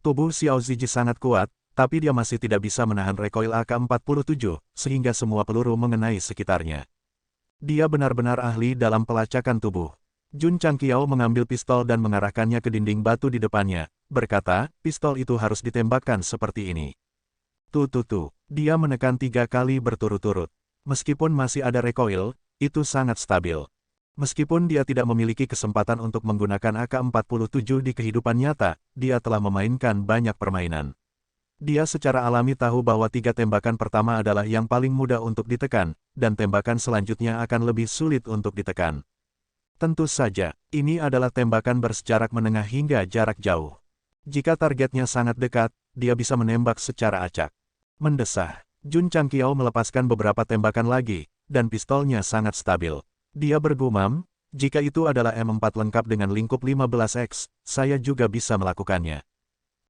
Tubuh Xiao Ziji sangat kuat, tapi dia masih tidak bisa menahan recoil AK-47, sehingga semua peluru mengenai sekitarnya. Dia benar-benar ahli dalam pelacakan tubuh. Jun Changqiao mengambil pistol dan mengarahkannya ke dinding batu di depannya, berkata, pistol itu harus ditembakkan seperti ini. Tuh. Dia menekan 3 kali berturut-turut. Meskipun masih ada recoil, itu sangat stabil. Meskipun dia tidak memiliki kesempatan untuk menggunakan AK-47 di kehidupan nyata, dia telah memainkan banyak permainan. Dia secara alami tahu bahwa 3 tembakan pertama adalah yang paling mudah untuk ditekan, dan tembakan selanjutnya akan lebih sulit untuk ditekan. Tentu saja, ini adalah tembakan berjarak menengah hingga jarak jauh. Jika targetnya sangat dekat, dia bisa menembak secara acak. Mendesah, Jun Changqiao melepaskan beberapa tembakan lagi, dan pistolnya sangat stabil. Dia bergumam, jika itu adalah M4 lengkap dengan lingkup 15X, saya juga bisa melakukannya.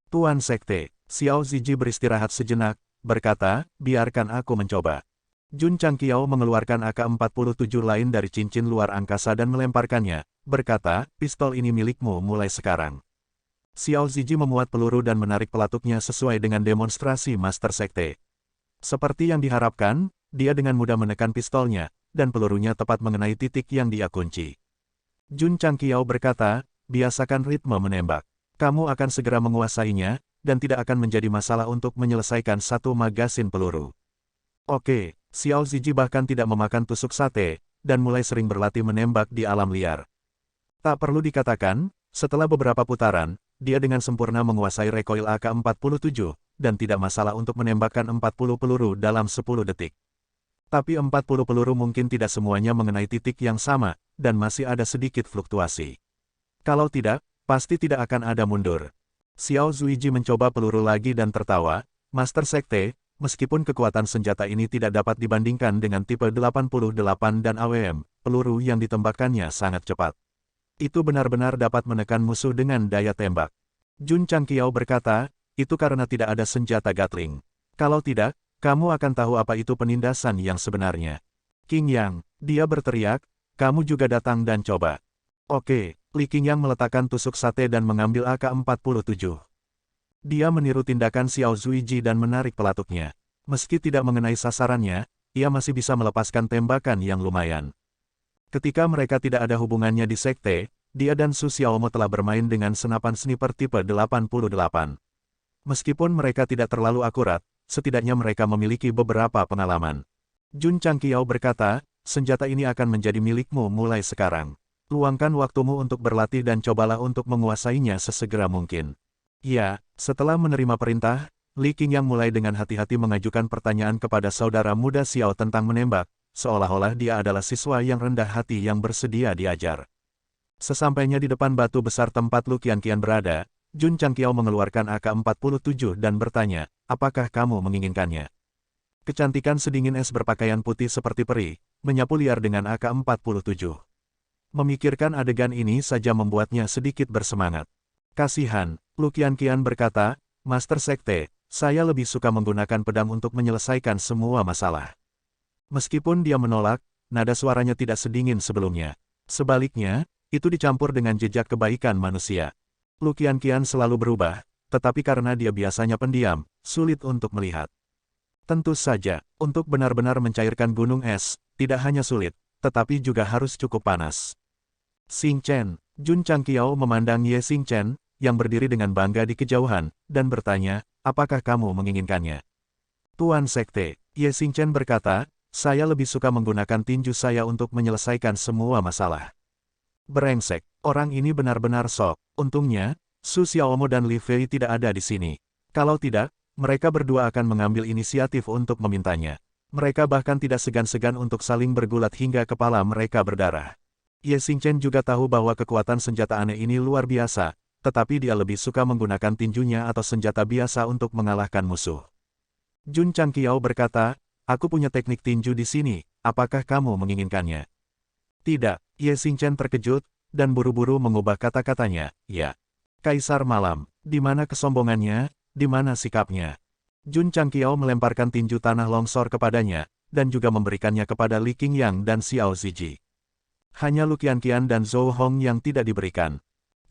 Tuan Sekte, Xiao Ziji beristirahat sejenak, berkata, biarkan aku mencoba. Jun Changqiao mengeluarkan AK-47 lain dari cincin luar angkasa dan melemparkannya, berkata, pistol ini milikmu mulai sekarang. Xiao Ziji memuat peluru dan menarik pelatuknya sesuai dengan demonstrasi Master Sekte. Seperti yang diharapkan, dia dengan mudah menekan pistolnya, dan pelurunya tepat mengenai titik yang dia kunci. Jun Changqiao berkata, biasakan ritme menembak. Kamu akan segera menguasainya, dan tidak akan menjadi masalah untuk menyelesaikan satu magasin peluru. Oke, Xiao Ziji bahkan tidak memakan tusuk sate, dan mulai sering berlatih menembak di alam liar. Tak perlu dikatakan, setelah beberapa putaran, dia dengan sempurna menguasai recoil AK-47, dan tidak masalah untuk menembakkan 40 peluru dalam 10 detik. Tapi 40 peluru mungkin tidak semuanya mengenai titik yang sama, dan masih ada sedikit fluktuasi. Kalau tidak, pasti tidak akan ada mundur. Xiao Zuiji mencoba peluru lagi dan tertawa, Master Sekte, meskipun kekuatan senjata ini tidak dapat dibandingkan dengan tipe 88 dan AWM, peluru yang ditembakkannya sangat cepat. Itu benar-benar dapat menekan musuh dengan daya tembak. Jun Changqiao berkata, itu karena tidak ada senjata Gatling. Kalau tidak, kamu akan tahu apa itu penindasan yang sebenarnya. Qing Yang, dia berteriak, kamu juga datang dan coba. Oke, Li Qingyang meletakkan tusuk sate dan mengambil AK-47. Dia meniru tindakan Xiao Zuiji dan menarik pelatuknya. Meski tidak mengenai sasarannya, ia masih bisa melepaskan tembakan yang lumayan. Ketika mereka tidak ada hubungannya di sekte, dia dan Su Xiaomo telah bermain dengan senapan sniper tipe 88. Meskipun mereka tidak terlalu akurat, setidaknya mereka memiliki beberapa pengalaman. Jun Changqiao berkata, senjata ini akan menjadi milikmu mulai sekarang. Luangkan waktumu untuk berlatih dan cobalah untuk menguasainya sesegera mungkin. Ya, setelah menerima perintah, Li Qingyang mulai dengan hati-hati mengajukan pertanyaan kepada saudara muda Xiao tentang menembak, seolah-olah dia adalah siswa yang rendah hati yang bersedia diajar. Sesampainya di depan batu besar tempat Lu Qianqian berada, Jun Changqiao mengeluarkan AK-47 dan bertanya, apakah kamu menginginkannya? Kecantikan sedingin es berpakaian putih seperti peri, menyapu liar dengan AK-47. Memikirkan adegan ini saja membuatnya sedikit bersemangat. Kasihan, Lu Qianqian berkata, Master Sekte, saya lebih suka menggunakan pedang untuk menyelesaikan semua masalah. Meskipun dia menolak, nada suaranya tidak sedingin sebelumnya. Sebaliknya, itu dicampur dengan jejak kebaikan manusia. Lu Qianqian selalu berubah, tetapi karena dia biasanya pendiam, sulit untuk melihat. Tentu saja, untuk benar-benar mencairkan gunung es, tidak hanya sulit, tetapi juga harus cukup panas. Xing Chen, Jun Changqiao memandang Ye Xing Chen, yang berdiri dengan bangga di kejauhan, dan bertanya, apakah kamu menginginkannya? Tuan Sekte, Ye Xing Chen berkata, saya lebih suka menggunakan tinju saya untuk menyelesaikan semua masalah. Brengsek, orang ini benar-benar sok. Untungnya, Su Xiaomo dan Li Fei tidak ada di sini. Kalau tidak, mereka berdua akan mengambil inisiatif untuk memintanya. Mereka bahkan tidak segan-segan untuk saling bergulat hingga kepala mereka berdarah. Ye Xing Chen juga tahu bahwa kekuatan senjata aneh ini luar biasa, tetapi dia lebih suka menggunakan tinjunya atau senjata biasa untuk mengalahkan musuh. Jun Changqiao berkata, aku punya teknik tinju di sini, apakah kamu menginginkannya? Tidak, Ye Xing Chen terkejut, dan buru-buru mengubah kata-katanya, ya. Kaisar Malam, di mana kesombongannya, di mana sikapnya? Jun Changqiao melemparkan tinju tanah longsor kepadanya, dan juga memberikannya kepada Li Qingyang dan Xiao Ziji. Hanya Lu Qianqian dan Zhou Hong yang tidak diberikan.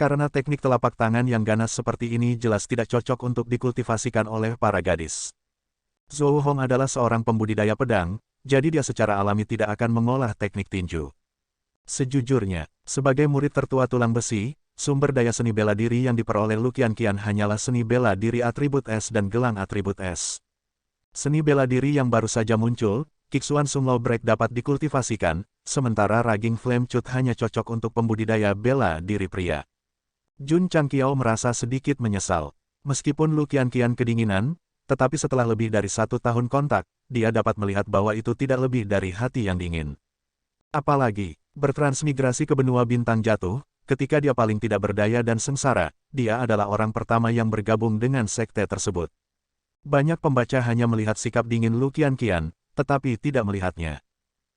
Karena teknik telapak tangan yang ganas seperti ini jelas tidak cocok untuk dikultivasikan oleh para gadis. Zhou Hong adalah seorang pembudidaya pedang, jadi dia secara alami tidak akan mengolah teknik tinju. Sejujurnya, sebagai murid tertua tulang besi, sumber daya seni bela diri yang diperoleh Lu Qianqian hanyalah seni bela diri atribut es dan gelang atribut es. Seni bela diri yang baru saja muncul, Kixuan Sumlau Break dapat dikultivasikan, sementara Raging Flame Cut hanya cocok untuk pembudidaya bela diri pria. Jun Changqiao merasa sedikit menyesal. Meskipun Lu Qianqian kedinginan, tetapi setelah lebih dari 1 tahun kontak, dia dapat melihat bahwa itu tidak lebih dari hati yang dingin. Apalagi, bertransmigrasi ke benua bintang jatuh, ketika dia paling tidak berdaya dan sengsara, dia adalah orang pertama yang bergabung dengan sekte tersebut. Banyak pembaca hanya melihat sikap dingin Lu Qianqian, tetapi tidak melihatnya.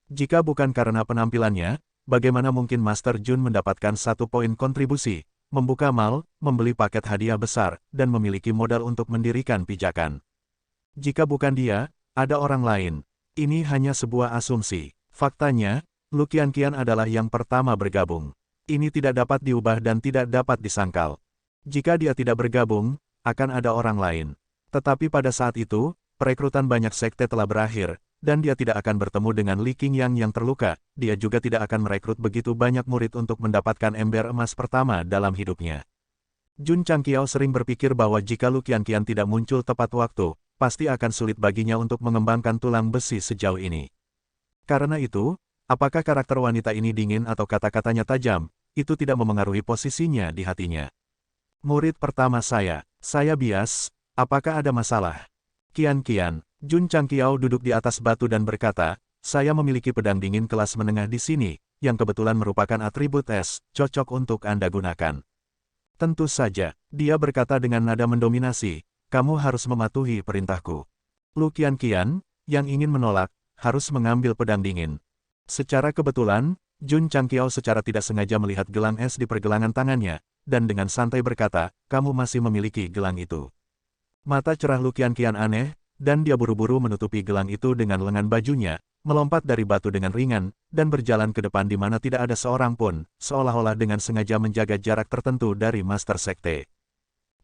Jika bukan karena penampilannya, bagaimana mungkin Master Jun mendapatkan 1 poin kontribusi, membuka mal, membeli paket hadiah besar, dan memiliki modal untuk mendirikan pijakan. Jika bukan dia, ada orang lain. Ini hanya sebuah asumsi. Faktanya, Lu Qianqian adalah yang pertama bergabung. Ini tidak dapat diubah dan tidak dapat disangkal. Jika dia tidak bergabung, akan ada orang lain. Tetapi pada saat itu, perekrutan banyak sekte telah berakhir, dan dia tidak akan bertemu dengan Li Qingyang yang terluka. Dia juga tidak akan merekrut begitu banyak murid untuk mendapatkan ember emas pertama dalam hidupnya. Jun Changqiao sering berpikir bahwa jika Lu Qianqian tidak muncul tepat waktu, pasti akan sulit baginya untuk mengembangkan tulang besi sejauh ini. Karena itu, apakah karakter wanita ini dingin atau kata-katanya tajam, itu tidak memengaruhi posisinya di hatinya. Murid pertama saya bias, apakah ada masalah? Qianqian, Jun Changqiao duduk di atas batu dan berkata, saya memiliki pedang dingin kelas menengah di sini, yang kebetulan merupakan atribut es, cocok untuk Anda gunakan. Tentu saja, dia berkata dengan nada mendominasi, kamu harus mematuhi perintahku. Lu Qianqian, yang ingin menolak, harus mengambil pedang dingin. Secara kebetulan, Jun Changqiao secara tidak sengaja melihat gelang es di pergelangan tangannya, dan dengan santai berkata, kamu masih memiliki gelang itu. Mata cerah Lu Qianqian aneh, dan dia buru-buru menutupi gelang itu dengan lengan bajunya, melompat dari batu dengan ringan, dan berjalan ke depan di mana tidak ada seorang pun, seolah-olah dengan sengaja menjaga jarak tertentu dari Master Sekte.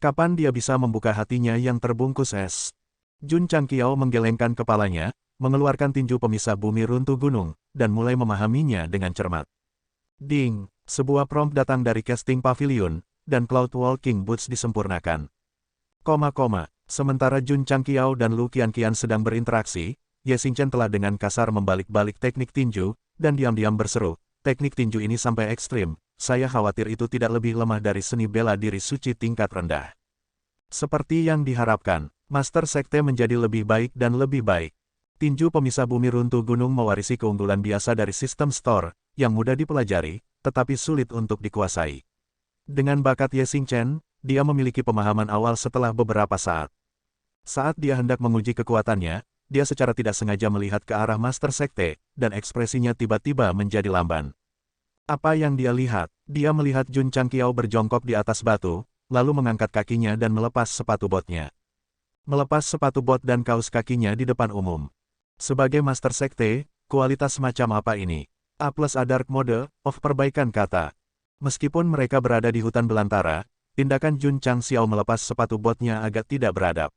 Kapan dia bisa membuka hatinya yang terbungkus es? Jun Changqiao menggelengkan kepalanya, mengeluarkan tinju pemisah bumi runtuh gunung, dan mulai memahaminya dengan cermat. Ding, sebuah prompt datang dari casting pavilion, dan Cloud Walking Boots disempurnakan. Sementara Jun Changqiao dan Lu Qianqian sedang berinteraksi, Ye Xingchen telah dengan kasar membalik-balik teknik tinju, dan diam-diam berseru, teknik tinju ini sampai ekstrim, saya khawatir itu tidak lebih lemah dari seni bela diri suci tingkat rendah. Seperti yang diharapkan, Master Sekte menjadi lebih baik dan lebih baik. Tinju pemisah bumi runtuh gunung mewarisi keunggulan biasa dari sistem store, yang mudah dipelajari, tetapi sulit untuk dikuasai. Dengan bakat Ye Xingchen, dia memiliki pemahaman awal setelah beberapa saat. Saat dia hendak menguji kekuatannya, dia secara tidak sengaja melihat ke arah Master Sekte, dan ekspresinya tiba-tiba menjadi lamban. Apa yang dia lihat? Dia melihat Jun Changqiao berjongkok di atas batu, lalu mengangkat kakinya dan melepas sepatu botnya. Melepas sepatu bot dan kaus kakinya di depan umum. Sebagai Master Sekte, kualitas macam apa ini? A+ Dark Mode of perbaikan kata. Meskipun mereka berada di hutan belantara, tindakan Jun Changqiao melepas sepatu botnya agak tidak beradab.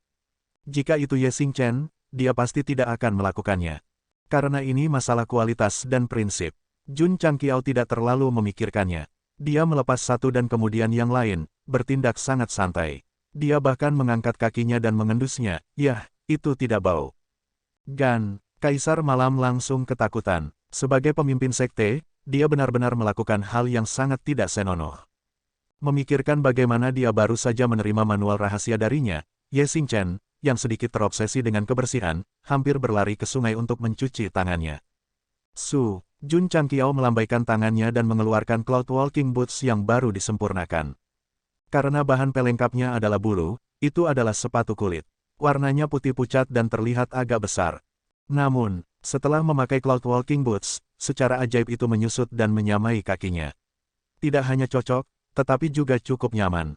Jika itu Ye Xingchen, dia pasti tidak akan melakukannya. Karena ini masalah kualitas dan prinsip. Jun Changqiao tidak terlalu memikirkannya. Dia melepas satu dan kemudian yang lain, bertindak sangat santai. Dia bahkan mengangkat kakinya dan mengendusnya, yah, itu tidak bau. Gan, Kaisar Malam langsung ketakutan. Sebagai pemimpin sekte, dia benar-benar melakukan hal yang sangat tidak senonoh. Memikirkan bagaimana dia baru saja menerima manual rahasia darinya, Ye Xingchen, yang sedikit terobsesi dengan kebersihan, hampir berlari ke sungai untuk mencuci tangannya. Jun Changqiao melambaikan tangannya dan mengeluarkan Cloud Walking Boots yang baru disempurnakan. Karena bahan pelengkapnya adalah bulu, itu adalah sepatu kulit. Warnanya putih pucat dan terlihat agak besar. Namun, setelah memakai Cloud Walking Boots, secara ajaib itu menyusut dan menyamai kakinya. Tidak hanya cocok, tetapi juga cukup nyaman.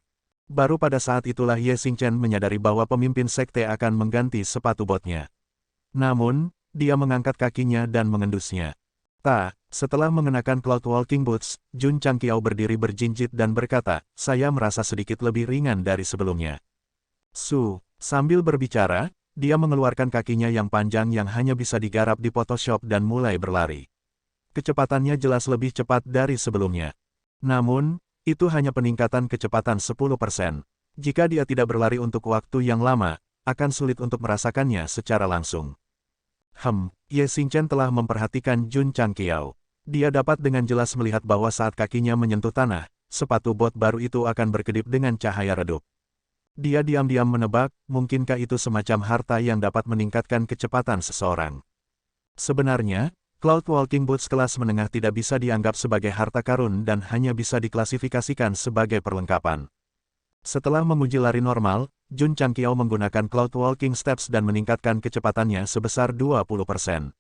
Baru pada saat itulah Ye Xingchen menyadari bahwa pemimpin sekte akan mengganti sepatu botnya. Namun, dia mengangkat kakinya dan mengendusnya. Setelah mengenakan Cloud Walking Boots, Jun Changqiao berdiri berjinjit dan berkata, saya merasa sedikit lebih ringan dari sebelumnya. Sambil berbicara, dia mengeluarkan kakinya yang panjang yang hanya bisa digarap di Photoshop dan mulai berlari. Kecepatannya jelas lebih cepat dari sebelumnya. Namun, itu hanya peningkatan kecepatan 10%. Jika dia tidak berlari untuk waktu yang lama, akan sulit untuk merasakannya secara langsung. Ye Xingchen telah memperhatikan Jun Changqiao. Dia dapat dengan jelas melihat bahwa saat kakinya menyentuh tanah, sepatu bot baru itu akan berkedip dengan cahaya redup. Dia diam-diam menebak, mungkinkah itu semacam harta yang dapat meningkatkan kecepatan seseorang. Sebenarnya, Cloud Walking Boots kelas menengah tidak bisa dianggap sebagai harta karun dan hanya bisa diklasifikasikan sebagai perlengkapan. Setelah menguji lari normal, Jun Changqiao menggunakan Cloud Walking Steps dan meningkatkan kecepatannya sebesar 20%.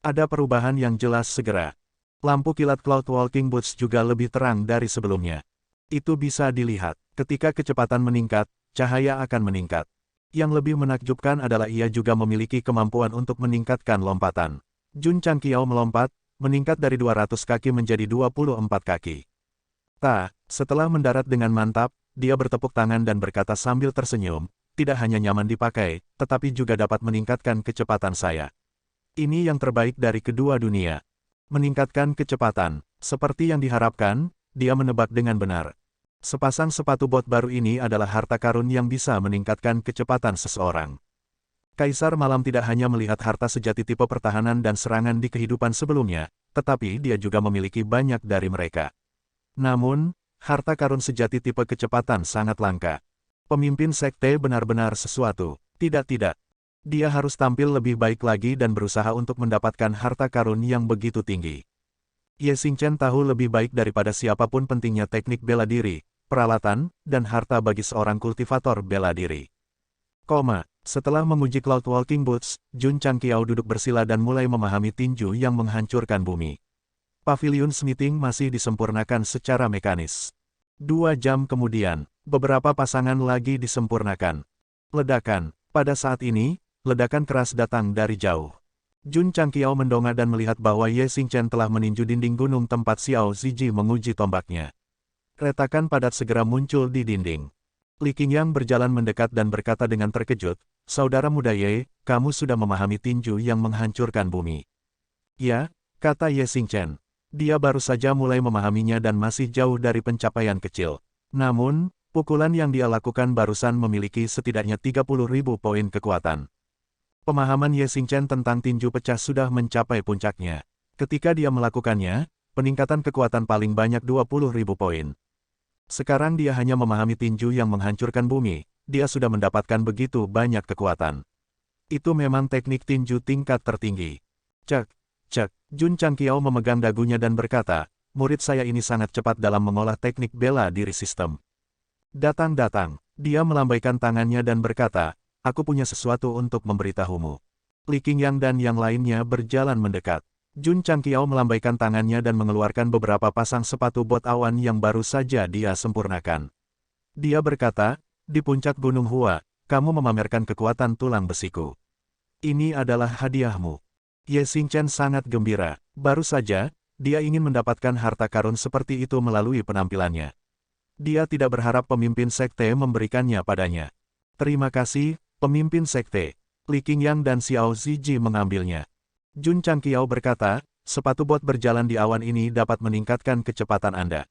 Ada perubahan yang jelas segera. Lampu kilat Cloud Walking Boots juga lebih terang dari sebelumnya. Itu bisa dilihat. Ketika kecepatan meningkat, cahaya akan meningkat. Yang lebih menakjubkan adalah ia juga memiliki kemampuan untuk meningkatkan lompatan. Jun Changqiao melompat, meningkat dari 200 kaki menjadi 24 kaki. Setelah mendarat dengan mantap, dia bertepuk tangan dan berkata sambil tersenyum, tidak hanya nyaman dipakai, tetapi juga dapat meningkatkan kecepatan saya. Ini yang terbaik dari kedua dunia. Meningkatkan kecepatan, seperti yang diharapkan, dia menebak dengan benar. Sepasang sepatu bot baru ini adalah harta karun yang bisa meningkatkan kecepatan seseorang. Kaisar Malam tidak hanya melihat harta sejati tipe pertahanan dan serangan di kehidupan sebelumnya, tetapi dia juga memiliki banyak dari mereka. Namun, harta karun sejati tipe kecepatan sangat langka. Pemimpin sekte benar-benar sesuatu. Tidak. Dia harus tampil lebih baik lagi dan berusaha untuk mendapatkan harta karun yang begitu tinggi. Ye Xingchen tahu lebih baik daripada siapapun pentingnya teknik bela diri, peralatan, dan harta bagi seorang kultivator bela diri. Setelah menguji Cloud Walking Boots, Jun Changqiao duduk bersila dan mulai memahami tinju yang menghancurkan bumi. Pavilion Smithing masih disempurnakan secara mekanis. 2 jam kemudian, beberapa pasangan lagi disempurnakan. Ledakan. Pada saat ini, ledakan keras datang dari jauh. Jun Changqiao mendongak dan melihat bahwa Ye Xingchen telah meninju dinding gunung tempat Xiao Ziji menguji tombaknya. Retakan padat segera muncul di dinding. Li Qingyang berjalan mendekat dan berkata dengan terkejut, "Saudara muda Ye, kamu sudah memahami tinju yang menghancurkan bumi." "Ya," kata Ye Xingchen. Dia baru saja mulai memahaminya dan masih jauh dari pencapaian kecil. Namun, pukulan yang dia lakukan barusan memiliki setidaknya 30.000 poin kekuatan. Pemahaman Ye Xingchen tentang tinju pecah sudah mencapai puncaknya. Ketika dia melakukannya, peningkatan kekuatan paling banyak 20.000 poin. Sekarang dia hanya memahami tinju yang menghancurkan bumi, dia sudah mendapatkan begitu banyak kekuatan. Itu memang teknik tinju tingkat tertinggi. Cek. Jun Changqiao memegang dagunya dan berkata, murid saya ini sangat cepat dalam mengolah teknik bela diri sistem. Datang. Dia melambaikan tangannya dan berkata, aku punya sesuatu untuk memberitahumu. Li Qingyang dan yang lainnya berjalan mendekat. Jun Changqiao melambaikan tangannya dan mengeluarkan beberapa pasang sepatu bot awan yang baru saja dia sempurnakan. Dia berkata, di puncak Gunung Hua, kamu memamerkan kekuatan tulang besiku. Ini adalah hadiahmu. Ye Xingchen sangat gembira. Baru saja, dia ingin mendapatkan harta karun seperti itu melalui penampilannya. Dia tidak berharap pemimpin sekte memberikannya padanya. Terima kasih, pemimpin sekte. Li Qingyang dan Xiao Ziji mengambilnya. Jun Changqiao berkata, sepatu bot berjalan di awan ini dapat meningkatkan kecepatan Anda.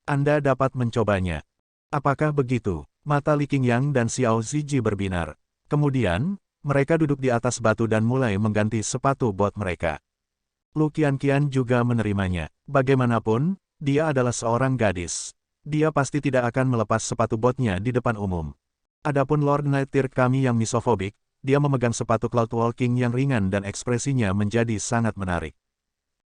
Anda dapat mencobanya. Apakah begitu? Mata Li Qingyang dan Xiao Ziji berbinar. Kemudian, mereka duduk di atas batu dan mulai mengganti sepatu bot mereka. Lu Qianqian juga menerimanya. Bagaimanapun, dia adalah seorang gadis. Dia pasti tidak akan melepas sepatu botnya di depan umum. Adapun Lord Nighttir kami yang misofobik, dia memegang sepatu Cloud Walking yang ringan dan ekspresinya menjadi sangat menarik.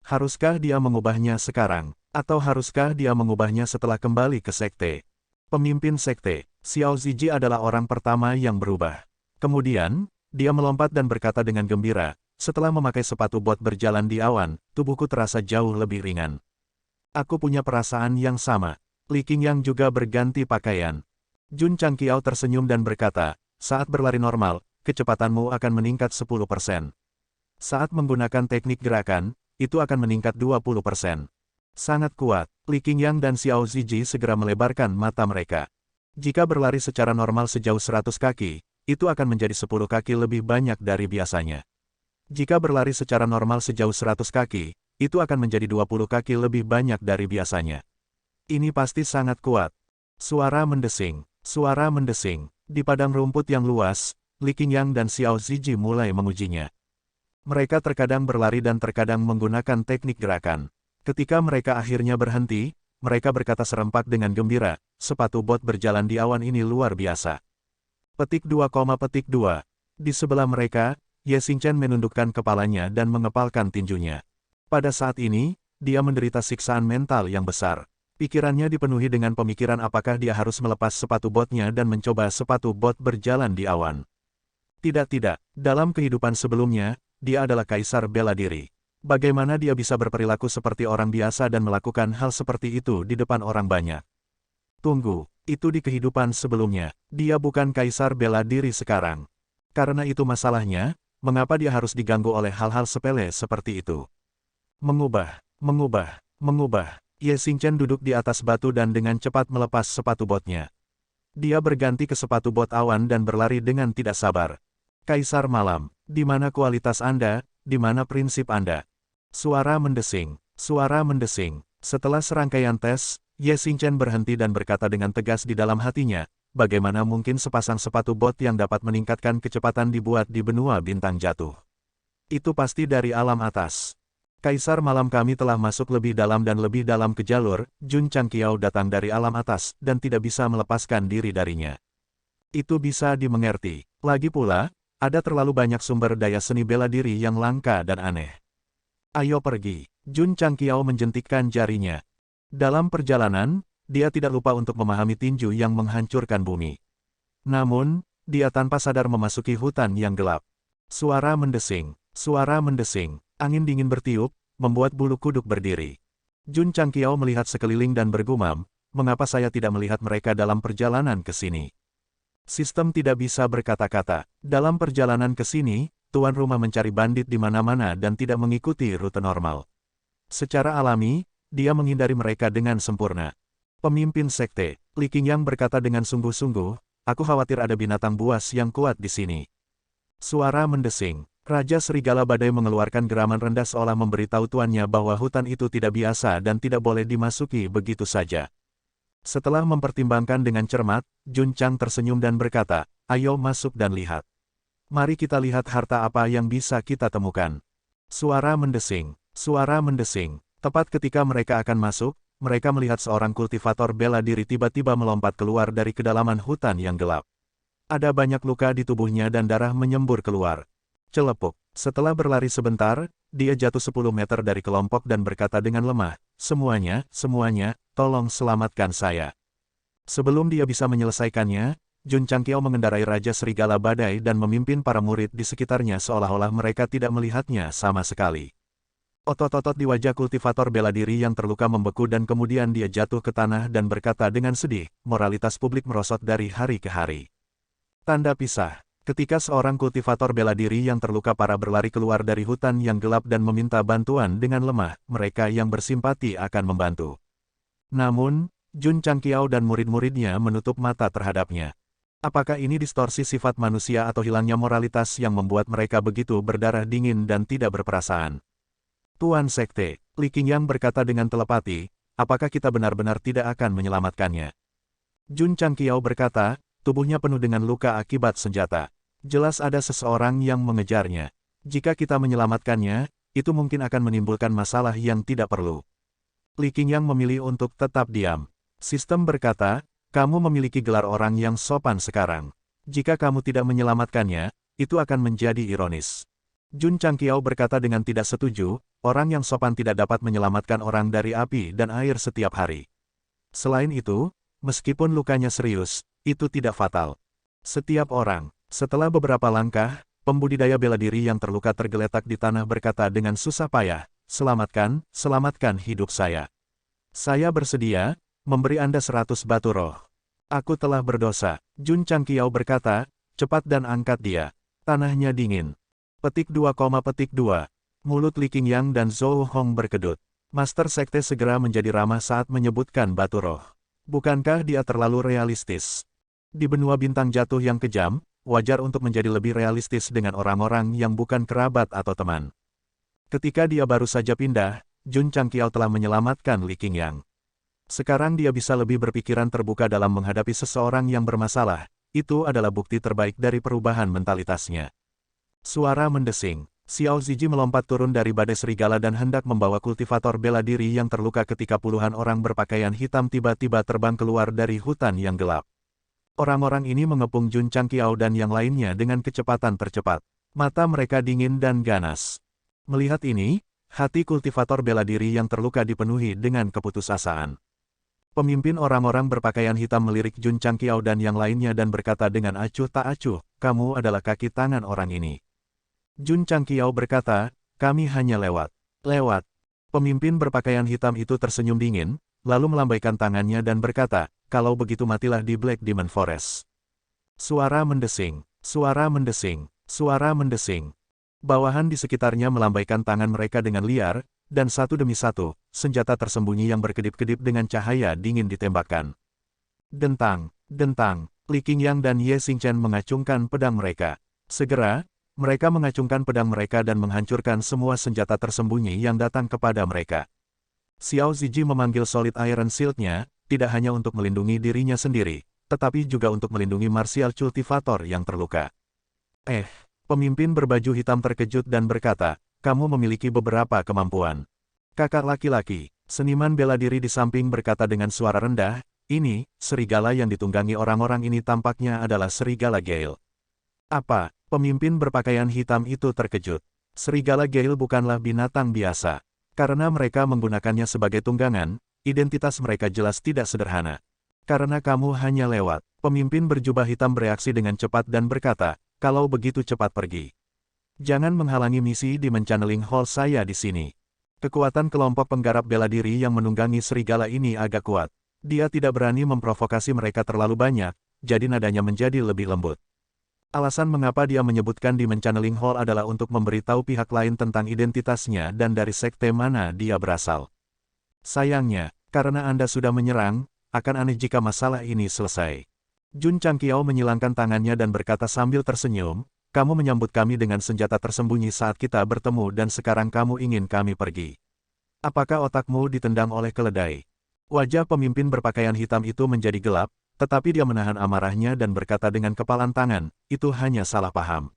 Haruskah dia mengubahnya sekarang? Atau haruskah dia mengubahnya setelah kembali ke sekte? Pemimpin sekte, Xiao Ziji adalah orang pertama yang berubah. Kemudian, dia melompat dan berkata dengan gembira, setelah memakai sepatu bot berjalan di awan, tubuhku terasa jauh lebih ringan. Aku punya perasaan yang sama. Li Qingyang juga berganti pakaian. Jun Changqiao tersenyum dan berkata, saat berlari normal, kecepatanmu akan meningkat 10%. Saat menggunakan teknik gerakan, itu akan meningkat 20%. Sangat kuat. Li Qingyang dan Xiao Ziji segera melebarkan mata mereka. Jika berlari secara normal sejauh 100 kaki, itu akan menjadi 10 kaki lebih banyak dari biasanya. Jika berlari secara normal sejauh 100 kaki, itu akan menjadi 20 kaki lebih banyak dari biasanya. Ini pasti sangat kuat. Suara mendesing. Suara mendesing. Di padang rumput yang luas, Li Qingyang dan Xiao Ziji mulai mengujinya. Mereka terkadang berlari dan terkadang menggunakan teknik gerakan. Ketika mereka akhirnya berhenti, mereka berkata serempak dengan gembira, sepatu bot berjalan di awan ini luar biasa. Petik 2, petik 2. Di sebelah mereka, Ye Xingchen menundukkan kepalanya dan mengepalkan tinjunya. Pada saat ini, dia menderita siksaan mental yang besar. Pikirannya dipenuhi dengan pemikiran apakah dia harus melepas sepatu botnya dan mencoba sepatu bot berjalan di awan. Tidak, dalam kehidupan sebelumnya, dia adalah kaisar bela diri. Bagaimana dia bisa berperilaku seperti orang biasa dan melakukan hal seperti itu di depan orang banyak? Tunggu, itu di kehidupan sebelumnya. Dia bukan kaisar bela diri sekarang. Karena itu masalahnya, mengapa dia harus diganggu oleh hal-hal sepele seperti itu? Mengubah. Ye Xingchen duduk di atas batu dan dengan cepat melepas sepatu botnya. Dia berganti ke sepatu bot awan dan berlari dengan tidak sabar. Kaisar malam, di mana kualitas Anda, di mana prinsip Anda? Suara mendesing. Setelah serangkaian tes, Ye Xingchen berhenti dan berkata dengan tegas di dalam hatinya, bagaimana mungkin sepasang sepatu bot yang dapat meningkatkan kecepatan dibuat di benua bintang jatuh? Itu pasti dari alam atas. Kaisar malam kami telah masuk lebih dalam dan lebih dalam ke jalur, Jun Changqiao datang dari alam atas dan tidak bisa melepaskan diri darinya. Itu bisa dimengerti. Lagi pula, ada terlalu banyak sumber daya seni bela diri yang langka dan aneh. Ayo pergi. Jun Changqiao menjentikkan jarinya. Dalam perjalanan, dia tidak lupa untuk memahami tinju yang menghancurkan bumi. Namun, dia tanpa sadar memasuki hutan yang gelap. Suara mendesing. Angin dingin bertiup, membuat bulu kuduk berdiri. Jun Changqiao melihat sekeliling dan bergumam, mengapa saya tidak melihat mereka dalam perjalanan ke sini? Sistem tidak bisa berkata-kata. Dalam perjalanan ke sini, tuan rumah mencari bandit di mana-mana dan tidak mengikuti rute normal. Secara alami, dia menghindari mereka dengan sempurna. Pemimpin sekte, Li Qingyang berkata dengan sungguh-sungguh, aku khawatir ada binatang buas yang kuat di sini. Suara mendesing. Raja Serigala Badai mengeluarkan geraman rendah seolah memberitahu tuannya bahwa hutan itu tidak biasa dan tidak boleh dimasuki begitu saja. Setelah mempertimbangkan dengan cermat, Jun Chang tersenyum dan berkata, ayo masuk dan lihat. Mari kita lihat harta apa yang bisa kita temukan. Suara mendesing. Tepat ketika mereka akan masuk, mereka melihat seorang kultivator bela diri tiba-tiba melompat keluar dari kedalaman hutan yang gelap. Ada banyak luka di tubuhnya dan darah menyembur keluar. Celepuk. Setelah berlari sebentar, dia jatuh 10 meter dari kelompok dan berkata dengan lemah, semuanya, tolong selamatkan saya. Sebelum dia bisa menyelesaikannya, Jun Changqiao mengendarai Raja Serigala Badai dan memimpin para murid di sekitarnya seolah-olah mereka tidak melihatnya sama sekali. Otot-otot di wajah kultivator bela diri yang terluka membeku dan kemudian dia jatuh ke tanah dan berkata dengan sedih, moralitas publik merosot dari hari ke hari. Tanda pisah. Ketika seorang kultivator bela diri yang terluka parah berlari keluar dari hutan yang gelap dan meminta bantuan dengan lemah, mereka yang bersimpati akan membantu. Namun, Jun Changqiao dan murid-muridnya menutup mata terhadapnya. Apakah ini distorsi sifat manusia atau hilangnya moralitas yang membuat mereka begitu berdarah dingin dan tidak berperasaan? Tuan Sekte, Li Qingyang berkata dengan telepati, apakah kita benar-benar tidak akan menyelamatkannya? Jun Changqiao berkata, tubuhnya penuh dengan luka akibat senjata. Jelas ada seseorang yang mengejarnya. Jika kita menyelamatkannya, itu mungkin akan menimbulkan masalah yang tidak perlu. Li Qingyang memilih untuk tetap diam. Sistem berkata, kamu memiliki gelar orang yang sopan sekarang. Jika kamu tidak menyelamatkannya, itu akan menjadi ironis. Jun Changqiao berkata dengan tidak setuju, orang yang sopan tidak dapat menyelamatkan orang dari api dan air setiap hari. Selain itu, meskipun lukanya serius, itu tidak fatal. Setiap orang, setelah beberapa langkah, pembudidaya bela diri yang terluka tergeletak di tanah berkata dengan susah payah, selamatkan hidup saya. Saya bersedia memberi Anda 100 batu roh. Aku telah berdosa. Jun Changqiao berkata, cepat dan angkat dia. Tanahnya dingin. Petik 2, Mulut Li Qingyang dan Zhou Hong berkedut. Master Sekte segera menjadi ramah saat menyebutkan batu roh. Bukankah dia terlalu realistis? Di benua bintang jatuh yang kejam, wajar untuk menjadi lebih realistis dengan orang-orang yang bukan kerabat atau teman. Ketika dia baru saja pindah, Jun Changqiao telah menyelamatkan Li Qingyang. Sekarang dia bisa lebih berpikiran terbuka dalam menghadapi seseorang yang bermasalah. Itu adalah bukti terbaik dari perubahan mentalitasnya. Suara mendesing. Xiao Ziji melompat turun dari badai serigala dan hendak membawa kultivator bela diri yang terluka ketika puluhan orang berpakaian hitam tiba-tiba terbang keluar dari hutan yang gelap. Orang-orang ini mengepung Jun Changqiao dan yang lainnya dengan kecepatan tercepat. Mata mereka dingin dan ganas. Melihat ini, hati kultivator bela diri yang terluka dipenuhi dengan keputusasaan. Pemimpin orang-orang berpakaian hitam melirik Jun Changqiao dan yang lainnya dan berkata dengan acuh tak acuh, "Kamu adalah kaki tangan orang ini." Jun Changqiao berkata, "Kami hanya lewat." Lewat. Pemimpin berpakaian hitam itu tersenyum dingin, lalu melambaikan tangannya dan berkata, "Kalau begitu matilah di Black Demon Forest." Suara mendesing, suara mendesing, suara mendesing. Bawahan di sekitarnya melambaikan tangan mereka dengan liar, dan satu demi satu, senjata tersembunyi yang berkedip-kedip dengan cahaya dingin ditembakkan. Dentang, dentang, Li Qingyang dan Ye Xingchen mengacungkan pedang mereka. Segera, mereka mengacungkan pedang mereka dan menghancurkan semua senjata tersembunyi yang datang kepada mereka. Xiao Ziji memanggil Solid Iron Shield-nya, tidak hanya untuk melindungi dirinya sendiri, tetapi juga untuk melindungi Martial Cultivator yang terluka. Pemimpin berbaju hitam terkejut dan berkata, "Kamu memiliki beberapa kemampuan." Kakak laki-laki, seniman bela diri di samping berkata dengan suara rendah, "Ini, serigala yang ditunggangi orang-orang ini tampaknya adalah serigala Gale." Apa? Pemimpin berpakaian hitam itu terkejut. Serigala Gale bukanlah binatang biasa. Karena mereka menggunakannya sebagai tunggangan, identitas mereka jelas tidak sederhana. Karena kamu hanya lewat. Pemimpin berjubah hitam bereaksi dengan cepat dan berkata, "Kalau begitu cepat pergi. Jangan menghalangi misi di Channeling Hall saya di sini." Kekuatan kelompok penggarap bela diri yang menunggangi serigala ini agak kuat. Dia tidak berani memprovokasi mereka terlalu banyak, jadi nadanya menjadi lebih lembut. Alasan mengapa dia menyebutkan di Channeling Hall adalah untuk memberitahu pihak lain tentang identitasnya dan dari sekte mana dia berasal. Sayangnya, karena Anda sudah menyerang, akan aneh jika masalah ini selesai. Jun Changqiao menyilangkan tangannya dan berkata sambil tersenyum, "Kamu menyambut kami dengan senjata tersembunyi saat kita bertemu dan sekarang kamu ingin kami pergi. Apakah otakmu ditendang oleh keledai?" Wajah pemimpin berpakaian hitam itu menjadi gelap, tetapi dia menahan amarahnya dan berkata dengan kepalan tangan, "Itu hanya salah paham.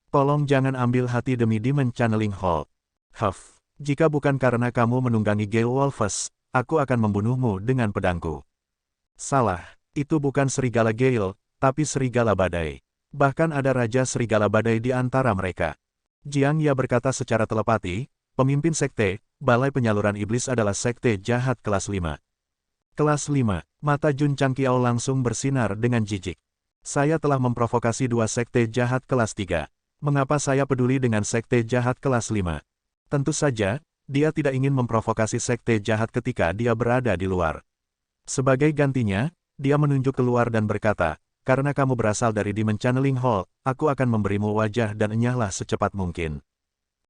Tolong jangan ambil hati demi Demon Channeling Hall. Jika bukan karena kamu menunggangi Gale Wolfes, aku akan membunuhmu dengan pedangku." Salah, itu bukan serigala Gale, tapi serigala badai. Bahkan ada Raja Serigala Badai di antara mereka. Jiang Ya berkata secara telepati, pemimpin sekte, Balai Penyaluran Iblis adalah sekte jahat kelas 5. Kelas 5, mata Jun Changqiao langsung bersinar dengan jijik. "Saya telah memprovokasi dua sekte jahat kelas 3. Mengapa saya peduli dengan sekte jahat kelas 5? Tentu saja, dia tidak ingin memprovokasi sekte jahat ketika dia berada di luar. Sebagai gantinya, dia menunjuk keluar dan berkata, karena kamu berasal dari Demon Channeling Hall, aku akan memberimu wajah dan enyahlah secepat mungkin."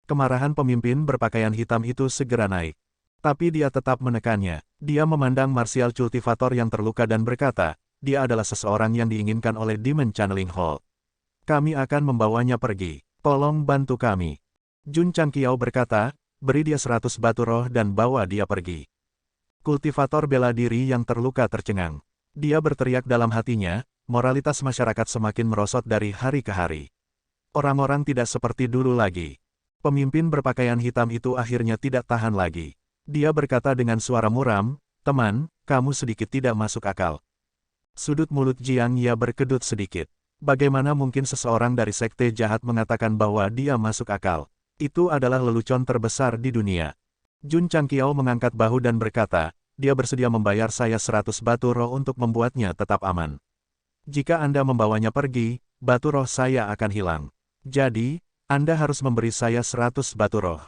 Kemarahan pemimpin berpakaian hitam itu segera naik. Tapi dia tetap menekannya. Dia memandang Martial Cultivator yang terluka dan berkata, dia adalah seseorang yang diinginkan oleh Demon Channeling Hall. Kami akan membawanya pergi. Tolong bantu kami. Jun Changqiao berkata, beri dia 100 batu roh dan bawa dia pergi. Kultivator bela diri yang terluka tercengang. Dia berteriak dalam hatinya, moralitas masyarakat semakin merosot dari hari ke hari. Orang-orang tidak seperti dulu lagi. Pemimpin berpakaian hitam itu akhirnya tidak tahan lagi. Dia berkata dengan suara muram, "Teman, kamu sedikit tidak masuk akal." Sudut mulut Jiang Ya berkedut sedikit. Bagaimana mungkin seseorang dari sekte jahat mengatakan bahwa dia masuk akal? Itu adalah lelucon terbesar di dunia. Jun Changqiao mengangkat bahu dan berkata, dia bersedia membayar saya 100 batu roh untuk membuatnya tetap aman. Jika Anda membawanya pergi, batu roh saya akan hilang. Jadi, Anda harus memberi saya 100 batu roh.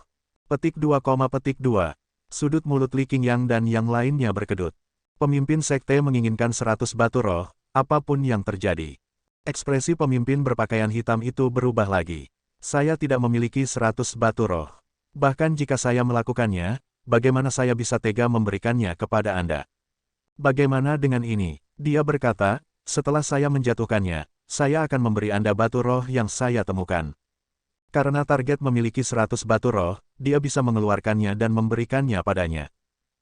Petik 2, petik 2. Sudut mulut Li Qingyang dan yang lainnya berkedut. Pemimpin sekte menginginkan 100 batu roh, apapun yang terjadi. Ekspresi pemimpin berpakaian hitam itu berubah lagi. Saya tidak memiliki 100 batu roh. Bahkan jika saya melakukannya, bagaimana saya bisa tega memberikannya kepada Anda? Bagaimana dengan ini? Dia berkata, setelah saya menjatuhkannya, saya akan memberi Anda batu roh yang saya temukan. Karena target memiliki 100 batu roh, dia bisa mengeluarkannya dan memberikannya padanya.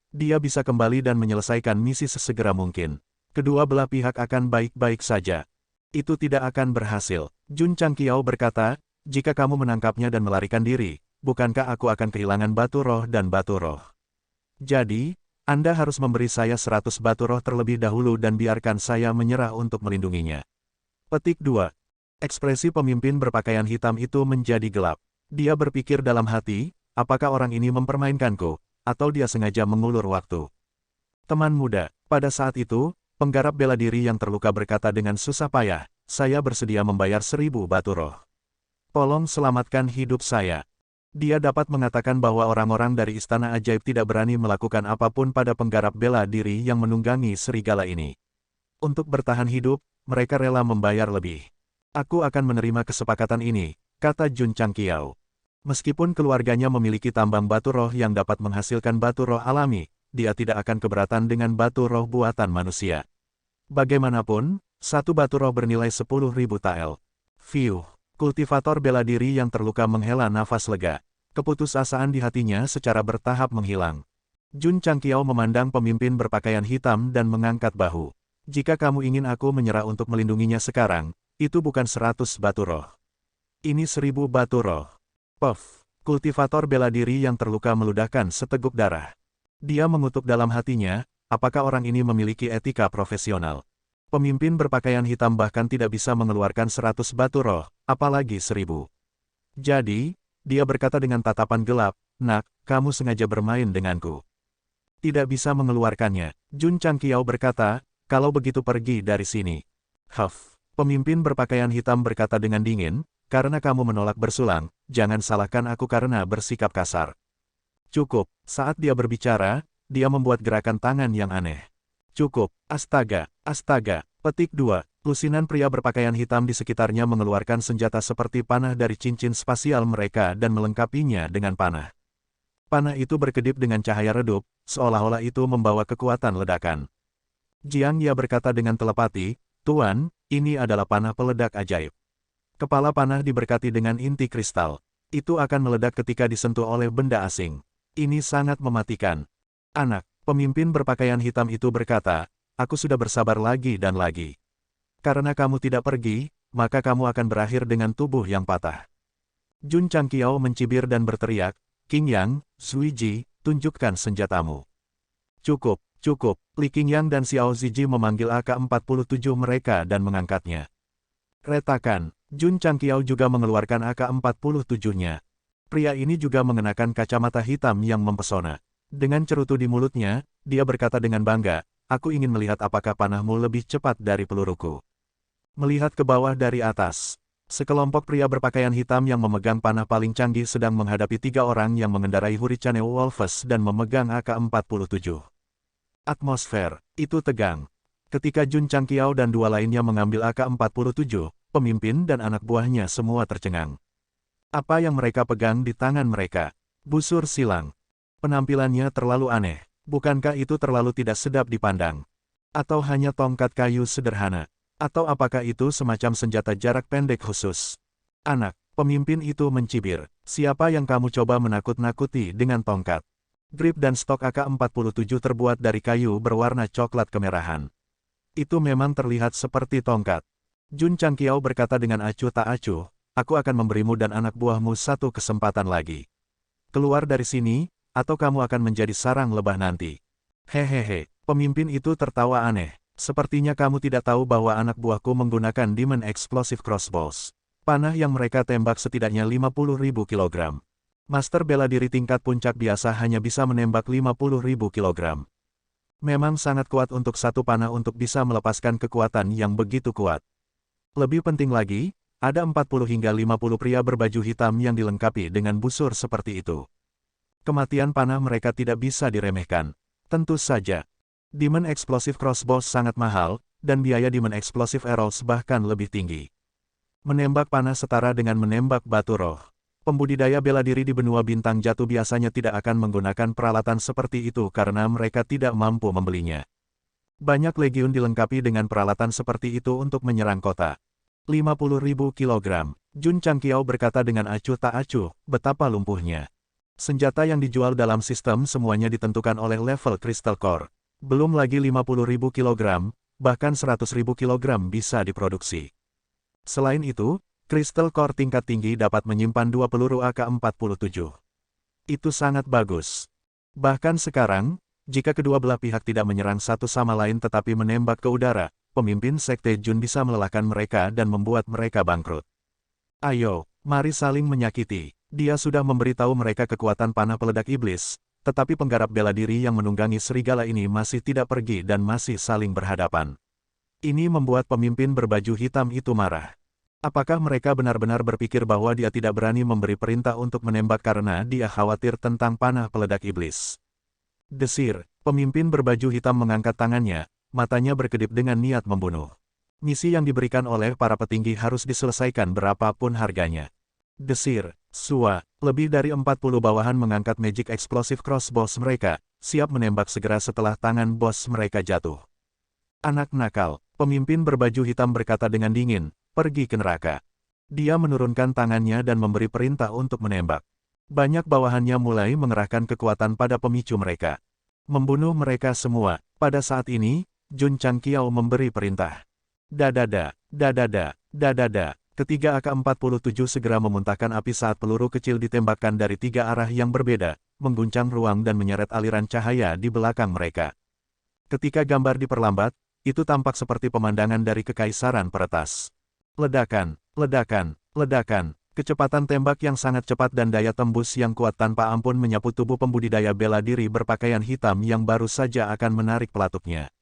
Dia bisa kembali dan menyelesaikan misi sesegera mungkin. Kedua belah pihak akan baik-baik saja. Itu tidak akan berhasil. Jun Changqiao berkata, jika kamu menangkapnya dan melarikan diri, bukankah aku akan kehilangan batu roh dan batu roh? Jadi, Anda harus memberi saya 100 batu roh terlebih dahulu dan biarkan saya menyerah untuk melindunginya. Petik 2. Ekspresi pemimpin berpakaian hitam itu menjadi gelap. Dia berpikir dalam hati, apakah orang ini mempermainkanku, atau dia sengaja mengulur waktu. Teman muda, pada saat itu, penggarap bela diri yang terluka berkata dengan susah payah, saya bersedia membayar 1000 batu roh. Tolong selamatkan hidup saya. Dia dapat mengatakan bahwa orang-orang dari Istana Ajaib tidak berani melakukan apapun pada penggarap bela diri yang menunggangi serigala ini. Untuk bertahan hidup, mereka rela membayar lebih. Aku akan menerima kesepakatan ini, kata Jun Changqiao. Meskipun keluarganya memiliki tambang batu roh yang dapat menghasilkan batu roh alami, dia tidak akan keberatan dengan batu roh buatan manusia. Bagaimanapun, satu batu roh bernilai 10.000 tael. Fiuh, kultivator bela diri yang terluka menghela nafas lega. Keputusasaan di hatinya secara bertahap menghilang. Jun Changqiao memandang pemimpin berpakaian hitam dan mengangkat bahu. Jika kamu ingin aku menyerah untuk melindunginya sekarang, itu bukan 100 batu roh. Ini 1000 batu roh. Puff, kultivator bela diri yang terluka meludahkan seteguk darah. Dia mengutuk dalam hatinya, apakah orang ini memiliki etika profesional? Pemimpin berpakaian hitam bahkan tidak bisa mengeluarkan 100 batu roh, apalagi 1000. Jadi, dia berkata dengan tatapan gelap, nak, kamu sengaja bermain denganku. Tidak bisa mengeluarkannya. Jun Changqiao berkata, kalau begitu pergi dari sini. Huff. Pemimpin berpakaian hitam berkata dengan dingin, karena kamu menolak bersulang, jangan salahkan aku karena bersikap kasar. Cukup, saat dia berbicara, dia membuat gerakan tangan yang aneh. Cukup, astaga, astaga. Petik 2. Lusinan pria berpakaian hitam di sekitarnya mengeluarkan senjata seperti panah dari cincin spasial mereka dan melengkapinya dengan panah. Panah itu berkedip dengan cahaya redup, seolah-olah itu membawa kekuatan ledakan. Jiang Ye berkata dengan telepati, Tuan, ini adalah panah peledak ajaib. Kepala panah diberkati dengan inti kristal. Itu akan meledak ketika disentuh oleh benda asing. Ini sangat mematikan. Anak, pemimpin berpakaian hitam itu berkata, aku sudah bersabar lagi dan lagi. Karena kamu tidak pergi, maka kamu akan berakhir dengan tubuh yang patah. Jun Changqiao mencibir dan berteriak, Qing Yang, Sui Ji, tunjukkan senjatamu. Cukup. Cukup, Li Qingyang dan Xiao Ziji memanggil AK-47 mereka dan mengangkatnya. Retakan, Jun Changqiao juga mengeluarkan AK-47-nya. Pria ini juga mengenakan kacamata hitam yang mempesona. Dengan cerutu di mulutnya, dia berkata dengan bangga, aku ingin melihat apakah panahmu lebih cepat dari peluruku. Melihat ke bawah dari atas. Sekelompok pria berpakaian hitam yang memegang panah paling canggih sedang menghadapi 3 orang yang mengendarai Hurricane Wolves dan memegang AK-47. Atmosfer itu tegang. Ketika Jun Changqiao dan 2 lainnya mengambil AK-47, pemimpin dan anak buahnya semua tercengang. Apa yang mereka pegang di tangan mereka? Busur silang. Penampilannya terlalu aneh. Bukankah itu terlalu tidak sedap dipandang? Atau hanya tongkat kayu sederhana? Atau apakah itu semacam senjata jarak pendek khusus? Anak, pemimpin itu mencibir. Siapa yang kamu coba menakut-nakuti dengan tongkat? Grip dan stok AK-47 terbuat dari kayu berwarna coklat kemerahan. Itu memang terlihat seperti tongkat. Jun Changqiao berkata dengan acuh tak acuh, aku akan memberimu dan anak buahmu satu kesempatan lagi. Keluar dari sini, atau kamu akan menjadi sarang lebah nanti. Hehehe, pemimpin itu tertawa aneh. Sepertinya kamu tidak tahu bahwa anak buahku menggunakan Demon Explosive Crossbows. Panah yang mereka tembak setidaknya 50.000 kilogram. Master bela diri tingkat puncak biasa hanya bisa menembak 50.000 kilogram. Memang sangat kuat untuk satu panah untuk bisa melepaskan kekuatan yang begitu kuat. Lebih penting lagi, ada 40 hingga 50 pria berbaju hitam yang dilengkapi dengan busur seperti itu. Kematian panah mereka tidak bisa diremehkan. Tentu saja. Demon Explosive Crossbows sangat mahal, dan biaya Demon Explosive Arrows bahkan lebih tinggi. Menembak panah setara dengan menembak batu roh. Pembudidaya bela diri di benua bintang jatuh biasanya tidak akan menggunakan peralatan seperti itu karena mereka tidak mampu membelinya. Banyak legiun dilengkapi dengan peralatan seperti itu untuk menyerang kota. 50.000 kilogram. Jun Changqiao berkata dengan acuh tak acuh, betapa lumpuhnya. Senjata yang dijual dalam sistem semuanya ditentukan oleh level Crystal Core. Belum lagi 50.000 kilogram, bahkan 100.000 kilogram bisa diproduksi. Selain itu, Crystal Core tingkat tinggi dapat menyimpan 2 peluru AK-47. Itu sangat bagus. Bahkan sekarang, jika kedua belah pihak tidak menyerang satu sama lain tetapi menembak ke udara, pemimpin Sekte Jun bisa melelahkan mereka dan membuat mereka bangkrut. Ayo, mari saling menyakiti. Dia sudah memberitahu mereka kekuatan panah peledak iblis, tetapi penggarap bela diri yang menunggangi serigala ini masih tidak pergi dan masih saling berhadapan. Ini membuat pemimpin berbaju hitam itu marah. Apakah mereka benar-benar berpikir bahwa dia tidak berani memberi perintah untuk menembak karena dia khawatir tentang panah peledak iblis? Desir, pemimpin berbaju hitam mengangkat tangannya, matanya berkedip dengan niat membunuh. Misi yang diberikan oleh para petinggi harus diselesaikan berapapun harganya. Desir, Sua, lebih dari 40 bawahan mengangkat magic explosive crossbows mereka, siap menembak segera setelah tangan bos mereka jatuh. Anak nakal, pemimpin berbaju hitam berkata dengan dingin, pergi ke neraka. Dia menurunkan tangannya dan memberi perintah untuk menembak. Banyak bawahannya mulai mengerahkan kekuatan pada pemicu mereka. Membunuh mereka semua. Pada saat ini, Jun Changqiao memberi perintah. Dadada, dadada, dadada. Ketiga AK-47 segera memuntahkan api saat peluru kecil ditembakkan dari 3 arah yang berbeda, mengguncang ruang dan menyeret aliran cahaya di belakang mereka. Ketika gambar diperlambat, itu tampak seperti pemandangan dari kekaisaran peretas. Ledakan, ledakan, ledakan. Kecepatan tembak yang sangat cepat dan daya tembus yang kuat tanpa ampun menyapu tubuh pembudidaya bela diri berpakaian hitam yang baru saja akan menarik pelatuknya.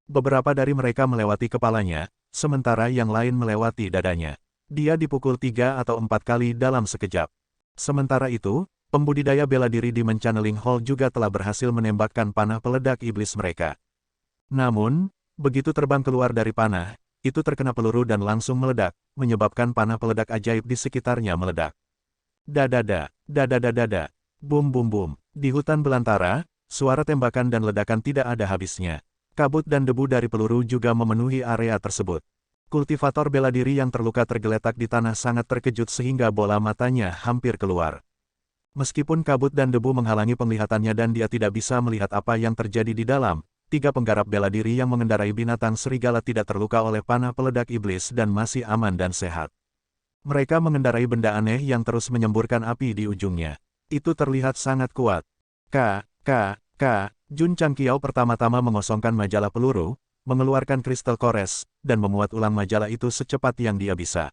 Beberapa dari mereka melewati kepalanya, sementara yang lain melewati dadanya. Dia dipukul 3 atau 4 kali dalam sekejap. Sementara itu, pembudidaya bela diri di Menchanneling Hall juga telah berhasil menembakkan panah peledak iblis mereka. Namun, begitu terbang keluar dari panah, itu terkena peluru dan langsung meledak, menyebabkan panah peledak ajaib di sekitarnya meledak. Dadada, dadada, bum bum bum. Di hutan belantara, suara tembakan dan ledakan tidak ada habisnya. Kabut dan debu dari peluru juga memenuhi area tersebut. Kultivator bela diri yang terluka tergeletak di tanah sangat terkejut sehingga bola matanya hampir keluar. Meskipun kabut dan debu menghalangi penglihatannya dan dia tidak bisa melihat apa yang terjadi di dalam, 3 penggarap bela diri yang mengendarai binatang serigala tidak terluka oleh panah peledak iblis dan masih aman dan sehat. Mereka mengendarai benda aneh yang terus menyemburkan api di ujungnya. Itu terlihat sangat kuat. Jun Changqiao pertama-tama mengosongkan majalah peluru, mengeluarkan kristal kores, dan memuat ulang majalah itu secepat yang dia bisa.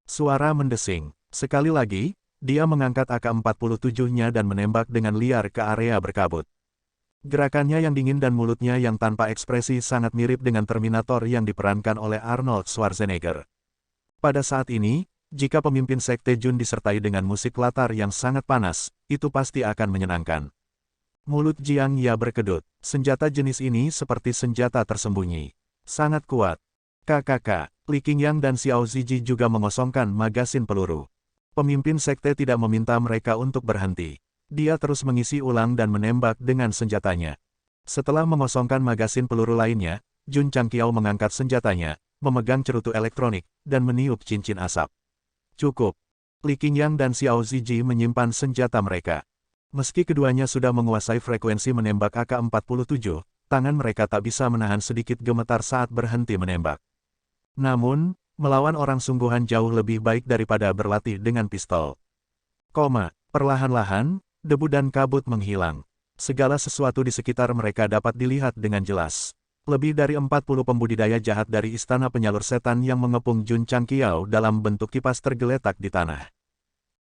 Suara mendesing. Sekali lagi, dia mengangkat AK-47-nya dan menembak dengan liar ke area berkabut. Gerakannya yang dingin dan mulutnya yang tanpa ekspresi sangat mirip dengan Terminator yang diperankan oleh Arnold Schwarzenegger. Pada saat ini, jika pemimpin Sekte Jun disertai dengan musik latar yang sangat panas, itu pasti akan menyenangkan. Mulut Jiang Ya berkedut. Senjata jenis ini seperti senjata tersembunyi. Sangat kuat. Li Qingyang dan Xiao Ziji juga mengosongkan magasin peluru. Pemimpin sekte tidak meminta mereka untuk berhenti. Dia terus mengisi ulang dan menembak dengan senjatanya. Setelah mengosongkan magasin peluru lainnya, Jun Changqiao mengangkat senjatanya, memegang cerutu elektronik, dan meniup cincin asap. Cukup. Li Qingyang dan Xiao Ziji menyimpan senjata mereka. Meski keduanya sudah menguasai frekuensi menembak AK-47, tangan mereka tak bisa menahan sedikit gemetar saat berhenti menembak. Namun, melawan orang sungguhan jauh lebih baik daripada berlatih dengan pistol. Perlahan-lahan, debu dan kabut menghilang. Segala sesuatu di sekitar mereka dapat dilihat dengan jelas. Lebih dari 40 pembudidaya jahat dari istana penyalur setan yang mengepung Jun Changqiao dalam bentuk kipas tergeletak di tanah.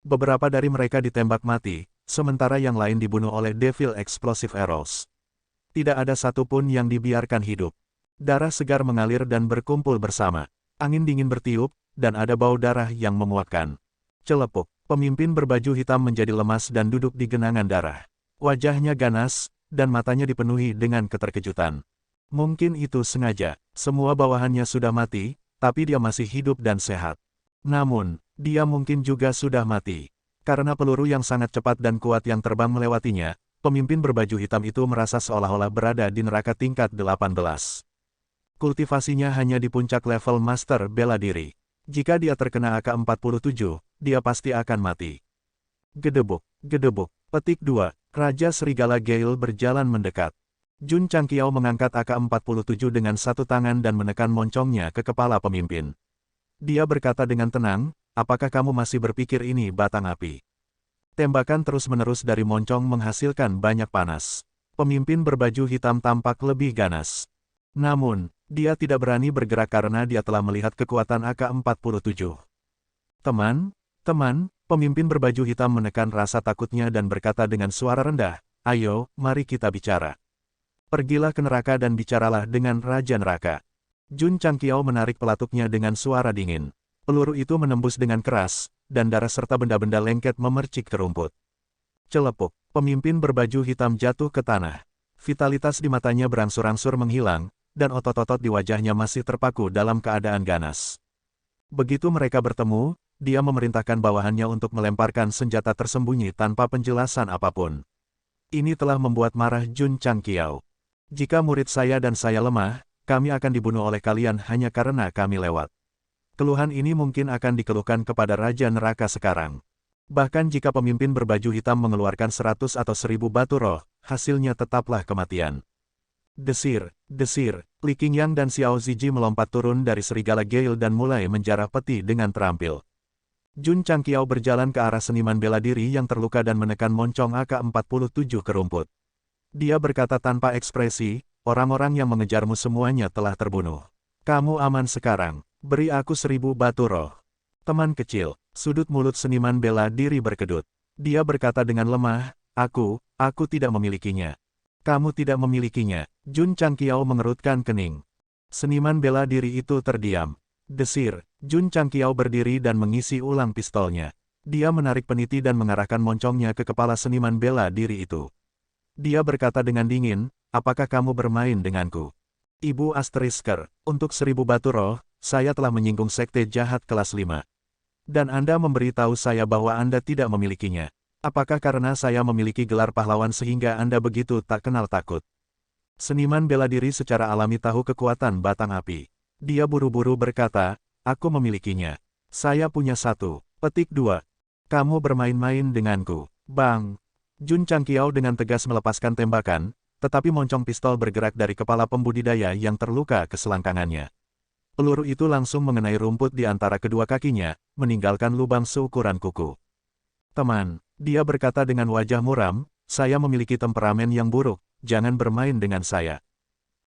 Beberapa dari mereka ditembak mati, sementara yang lain dibunuh oleh Devil Explosive Arrows. Tidak ada satupun yang dibiarkan hidup. Darah segar mengalir dan berkumpul bersama. Angin dingin bertiup, dan ada bau darah yang memuakkan. Celepuk, pemimpin berbaju hitam menjadi lemas dan duduk di genangan darah. Wajahnya ganas, dan matanya dipenuhi dengan keterkejutan. Mungkin itu sengaja, semua bawahannya sudah mati, tapi dia masih hidup dan sehat. Namun, dia mungkin juga sudah mati. Karena peluru yang sangat cepat dan kuat yang terbang melewatinya, pemimpin berbaju hitam itu merasa seolah-olah berada di neraka tingkat 18. Kultivasinya hanya di puncak level master bela diri. Jika dia terkena AK-47, dia pasti akan mati. Gedebuk, gedebuk. Petik 2. Raja Serigala Gale berjalan mendekat. Jun Changqiao mengangkat AK-47 dengan satu tangan dan menekan moncongnya ke kepala pemimpin. Dia berkata dengan tenang, apakah kamu masih berpikir ini batang api? Tembakan terus-menerus dari moncong menghasilkan banyak panas. Pemimpin berbaju hitam tampak lebih ganas. Namun, dia tidak berani bergerak karena dia telah melihat kekuatan AK-47. Teman, pemimpin berbaju hitam menekan rasa takutnya dan berkata dengan suara rendah, ayo, mari kita bicara. Pergilah ke neraka dan bicaralah dengan Raja Neraka. Jun Changqiao menarik pelatuknya dengan suara dingin. Peluru itu menembus dengan keras, dan darah serta benda-benda lengket memercik ke rumput. Celepuk, pemimpin berbaju hitam jatuh ke tanah. Vitalitas di matanya berangsur-angsur menghilang, dan otot-otot di wajahnya masih terpaku dalam keadaan ganas. Begitu mereka bertemu, dia memerintahkan bawahannya untuk melemparkan senjata tersembunyi tanpa penjelasan apapun. Ini telah membuat marah Jun Changqiao. Jika murid saya dan saya lemah, kami akan dibunuh oleh kalian hanya karena kami lewat. Keluhan ini mungkin akan dikeluhkan kepada Raja Neraka sekarang. Bahkan jika pemimpin berbaju hitam mengeluarkan 100 atau 1000 batu roh, hasilnya tetaplah kematian. Desir, desir, Li Qingyang dan Xiao Ziji melompat turun dari Serigala Gale dan mulai menjarah peti dengan terampil. Jun Changqiao berjalan ke arah seniman bela diri yang terluka dan menekan moncong AK-47 ke rumput. Dia berkata tanpa ekspresi, orang-orang yang mengejarmu semuanya telah terbunuh. Kamu aman sekarang, beri aku 1000 batu roh. Teman kecil, sudut mulut seniman bela diri berkedut. Dia berkata dengan lemah, aku tidak memilikinya. Kamu tidak memilikinya. Jun Changqiao mengerutkan kening. Seniman bela diri itu terdiam. Desir, Jun Changqiao berdiri dan mengisi ulang pistolnya. Dia menarik peniti dan mengarahkan moncongnya ke kepala seniman bela diri itu. Dia berkata dengan dingin, apakah kamu bermain denganku? Ibu Asterisker, untuk 1000 batu roh, saya telah menyinggung sekte jahat kelas 5. Dan Anda memberitahu saya bahwa Anda tidak memilikinya. Apakah karena saya memiliki gelar pahlawan sehingga Anda begitu tak kenal takut? Seniman bela diri secara alami tahu kekuatan batang api. Dia buru-buru berkata, aku memilikinya. Saya punya satu. Petik 2. Kamu bermain-main denganku. Bang! Jun Changqiao dengan tegas melepaskan tembakan, tetapi moncong pistol bergerak dari kepala pembudidaya yang terluka ke selangkangannya. Peluru itu langsung mengenai rumput di antara kedua kakinya, meninggalkan lubang seukuran kuku. Teman, dia berkata dengan wajah muram, saya memiliki temperamen yang buruk, jangan bermain dengan saya.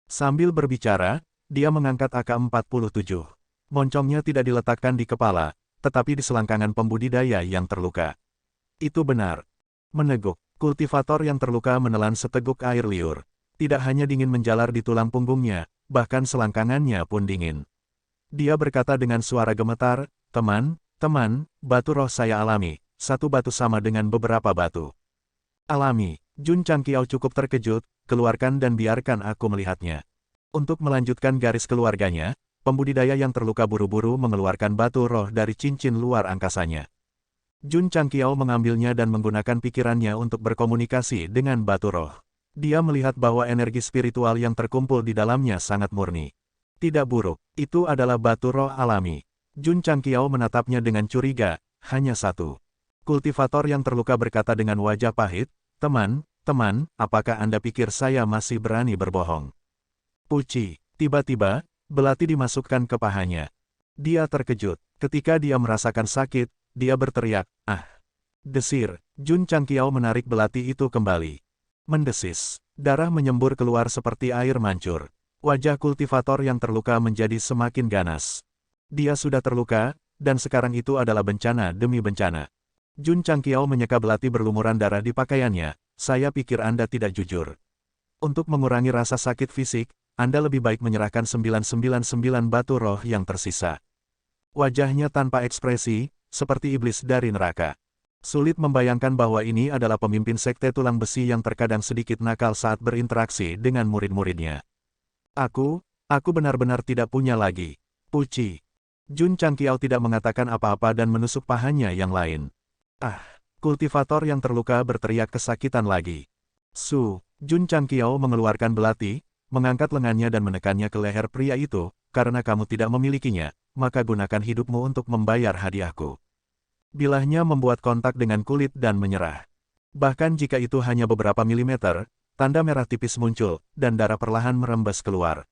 Sambil berbicara, dia mengangkat AK-47. Moncongnya tidak diletakkan di kepala, tetapi di selangkangan pembudidaya yang terluka. Itu benar. Meneguk, kultivator yang terluka menelan seteguk air liur. Tidak hanya dingin menjalar di tulang punggungnya, bahkan selangkangannya pun dingin. Dia berkata dengan suara gemetar, teman, batu roh saya alami, satu batu sama dengan beberapa batu. Alami, Jun Changqiao cukup terkejut, keluarkan dan biarkan aku melihatnya. Untuk melanjutkan garis keluarganya, pembudidaya yang terluka buru-buru mengeluarkan batu roh dari cincin luar angkasanya. Jun Changqiao mengambilnya dan menggunakan pikirannya untuk berkomunikasi dengan batu roh. Dia melihat bahwa energi spiritual yang terkumpul di dalamnya sangat murni. Tidak buruk, itu adalah batu roh alami. Jun Changqiao menatapnya dengan curiga, hanya satu. Kultivator yang terluka berkata dengan wajah pahit, teman, apakah Anda pikir saya masih berani berbohong? Puci, tiba-tiba, belati dimasukkan ke pahanya. Dia terkejut, ketika dia merasakan sakit, dia berteriak, ah. Desir, Jun Changqiao menarik belati itu kembali. Mendesis, darah menyembur keluar seperti air mancur. Wajah kultivator yang terluka menjadi semakin ganas. Dia sudah terluka, dan sekarang itu adalah bencana demi bencana. Jun Changqiao menyeka belati berlumuran darah di pakaiannya, saya pikir Anda tidak jujur. Untuk mengurangi rasa sakit fisik, Anda lebih baik menyerahkan 999 batu roh yang tersisa. Wajahnya tanpa ekspresi, seperti iblis dari neraka. Sulit membayangkan bahwa ini adalah pemimpin sekte tulang besi yang terkadang sedikit nakal saat berinteraksi dengan murid-muridnya. Aku benar-benar tidak punya lagi. Puci. Jun Changqiao tidak mengatakan apa-apa dan menusuk pahanya yang lain. Ah, Kultivator yang terluka berteriak kesakitan lagi. Jun Changqiao mengeluarkan belati, mengangkat lengannya dan menekannya ke leher pria itu, karena kamu tidak memilikinya, maka gunakan hidupmu untuk membayar hadiahku. Bilahnya membuat kontak dengan kulit dan menyerah. Bahkan jika itu hanya beberapa milimeter, tanda merah tipis muncul, dan darah perlahan merembes keluar.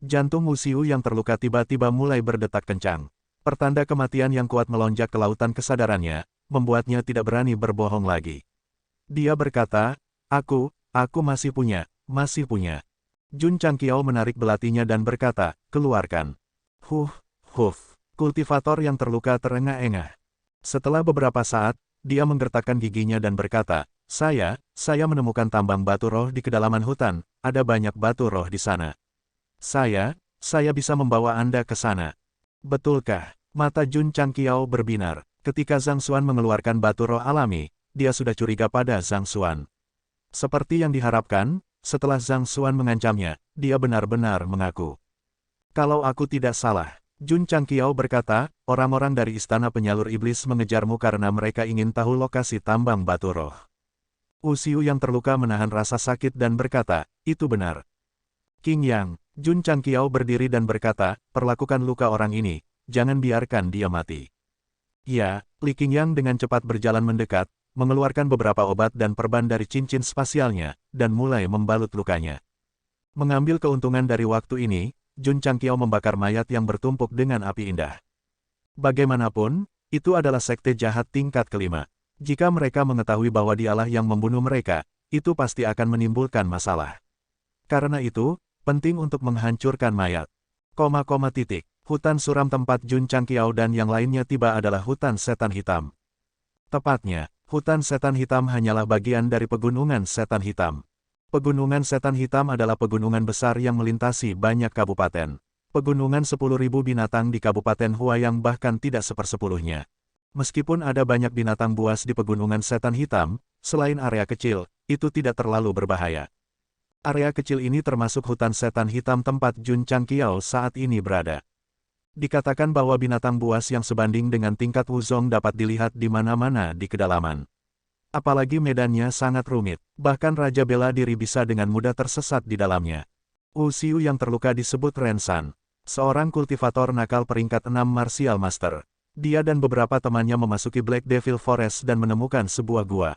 Jantung Wu Xiu yang terluka tiba-tiba mulai berdetak kencang. Pertanda kematian yang kuat melonjak ke lautan kesadarannya, membuatnya tidak berani berbohong lagi. Dia berkata, aku masih punya. Jun Changqiao menarik belatinya dan berkata, keluarkan. Kultivator yang terluka terengah-engah. Setelah beberapa saat, dia menggertakkan giginya dan berkata, saya menemukan tambang batu roh di kedalaman hutan, ada banyak batu roh di sana. Saya bisa membawa Anda ke sana. Betulkah? Mata Jun Changqiao berbinar. Ketika Zhang Xuan mengeluarkan batu roh alami, dia sudah curiga pada Zhang Xuan. Seperti yang diharapkan, setelah Zhang Xuan mengancamnya, dia benar-benar mengaku. Kalau aku tidak salah, Jun Changqiao berkata, orang-orang dari Istana Penyalur Iblis mengejarmu karena mereka ingin tahu lokasi tambang batu roh. Wu Xiu yang terluka menahan rasa sakit dan berkata, itu benar. King Yang, Jun Changqiao berdiri dan berkata, perlakukan luka orang ini, jangan biarkan dia mati. Ya, Li Qingyang dengan cepat berjalan mendekat, mengeluarkan beberapa obat dan perban dari cincin spasialnya, dan mulai membalut lukanya. Mengambil keuntungan dari waktu ini, Jun Changqiao membakar mayat yang bertumpuk dengan api indah. Bagaimanapun, itu adalah sekte jahat tingkat kelima. Jika mereka mengetahui bahwa dialah yang membunuh mereka, itu pasti akan menimbulkan masalah. Karena itu, penting untuk menghancurkan mayat. Hutan suram tempat Jun Changqiao dan yang lainnya tiba adalah hutan setan hitam. Tepatnya, hutan setan hitam hanyalah bagian dari pegunungan setan hitam. Pegunungan setan hitam adalah pegunungan besar yang melintasi banyak kabupaten. Pegunungan 10.000 binatang di Kabupaten Huayang bahkan tidak sepersepuluhnya. Meskipun ada banyak binatang buas di pegunungan setan hitam, selain area kecil, itu tidak terlalu berbahaya. Area kecil ini termasuk hutan setan hitam tempat Jun Changqiao saat ini berada. Dikatakan bahwa binatang buas yang sebanding dengan tingkat Wuzong dapat dilihat di mana-mana di kedalaman. Apalagi medannya sangat rumit, bahkan Raja Bela Diri bisa dengan mudah tersesat di dalamnya. Wu Xiu yang terluka disebut Ren San, seorang kultivator nakal peringkat 6 Martial Master. Dia dan beberapa temannya memasuki Black Devil Forest dan menemukan sebuah gua.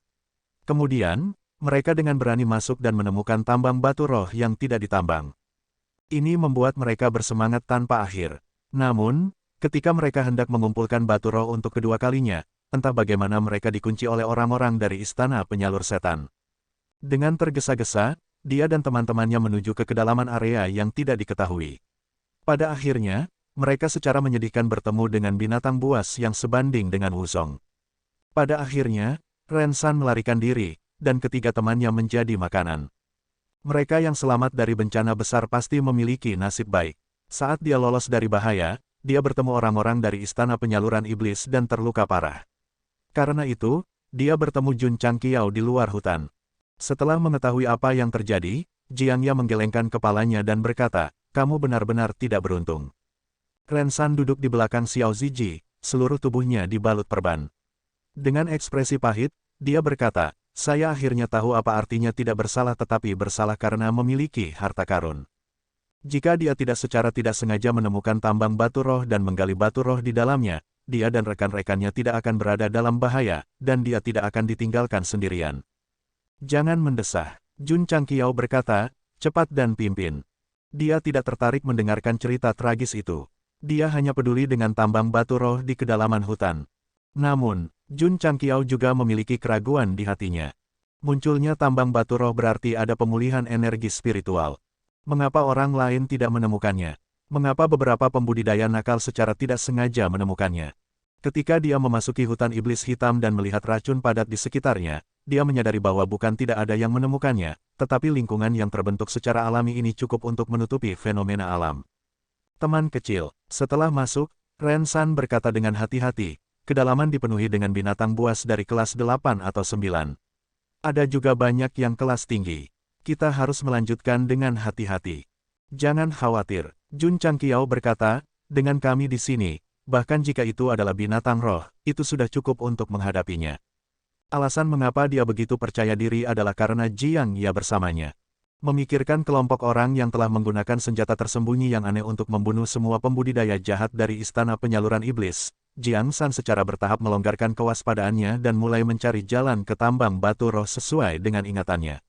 Kemudian, mereka dengan berani masuk dan menemukan tambang batu roh yang tidak ditambang. Ini membuat mereka bersemangat tanpa akhir. Namun, ketika mereka hendak mengumpulkan batu roh untuk kedua kalinya, entah bagaimana mereka dikunci oleh orang-orang dari Istana Penyalur Setan. Dengan tergesa-gesa, dia dan teman-temannya menuju ke kedalaman area yang tidak diketahui. Pada akhirnya, mereka secara menyedihkan bertemu dengan binatang buas yang sebanding dengan Wuzong. Pada akhirnya, Ren San melarikan diri, dan ketiga temannya menjadi makanan. Mereka yang selamat dari bencana besar pasti memiliki nasib baik. Saat dia lolos dari bahaya, dia bertemu orang-orang dari Istana Penyaluran Iblis dan terluka parah. Karena itu, dia bertemu Jun Changqiao di luar hutan. Setelah mengetahui apa yang terjadi, Jiang Ya menggelengkan kepalanya dan berkata, kamu benar-benar tidak beruntung. Ren San duduk di belakang Xiao Ziji, seluruh tubuhnya dibalut perban. Dengan ekspresi pahit, dia berkata, saya akhirnya tahu apa artinya tidak bersalah tetapi bersalah karena memiliki harta karun. Jika dia secara tidak sengaja menemukan tambang batu roh dan menggali batu roh di dalamnya, dia dan rekan-rekannya tidak akan berada dalam bahaya, dan dia tidak akan ditinggalkan sendirian. Jangan mendesah, Jun Changqiao berkata, cepat dan pimpin. Dia tidak tertarik mendengarkan cerita tragis itu. Dia hanya peduli dengan tambang batu roh di kedalaman hutan. Namun, Jun Changqiao juga memiliki keraguan di hatinya. Munculnya tambang batu roh berarti ada pemulihan energi spiritual. Mengapa orang lain tidak menemukannya? Mengapa beberapa pembudidaya nakal secara tidak sengaja menemukannya? Ketika dia memasuki hutan iblis hitam dan melihat racun padat di sekitarnya, dia menyadari bahwa bukan tidak ada yang menemukannya, tetapi lingkungan yang terbentuk secara alami ini cukup untuk menutupi fenomena alam. Teman kecil, setelah masuk, Ren San berkata dengan hati-hati, kedalaman dipenuhi dengan binatang buas dari kelas 8 atau 9. Ada juga banyak yang kelas tinggi. Kita harus melanjutkan dengan hati-hati. Jangan khawatir, Jun Changqiao berkata, dengan kami di sini, bahkan jika itu adalah binatang roh, itu sudah cukup untuk menghadapinya. Alasan mengapa dia begitu percaya diri adalah karena Jiang Ya bersamanya. Memikirkan kelompok orang yang telah menggunakan senjata tersembunyi yang aneh untuk membunuh semua pembudidaya jahat dari istana penyaluran iblis, Jiang San secara bertahap melonggarkan kewaspadaannya dan mulai mencari jalan ke tambang batu roh sesuai dengan ingatannya.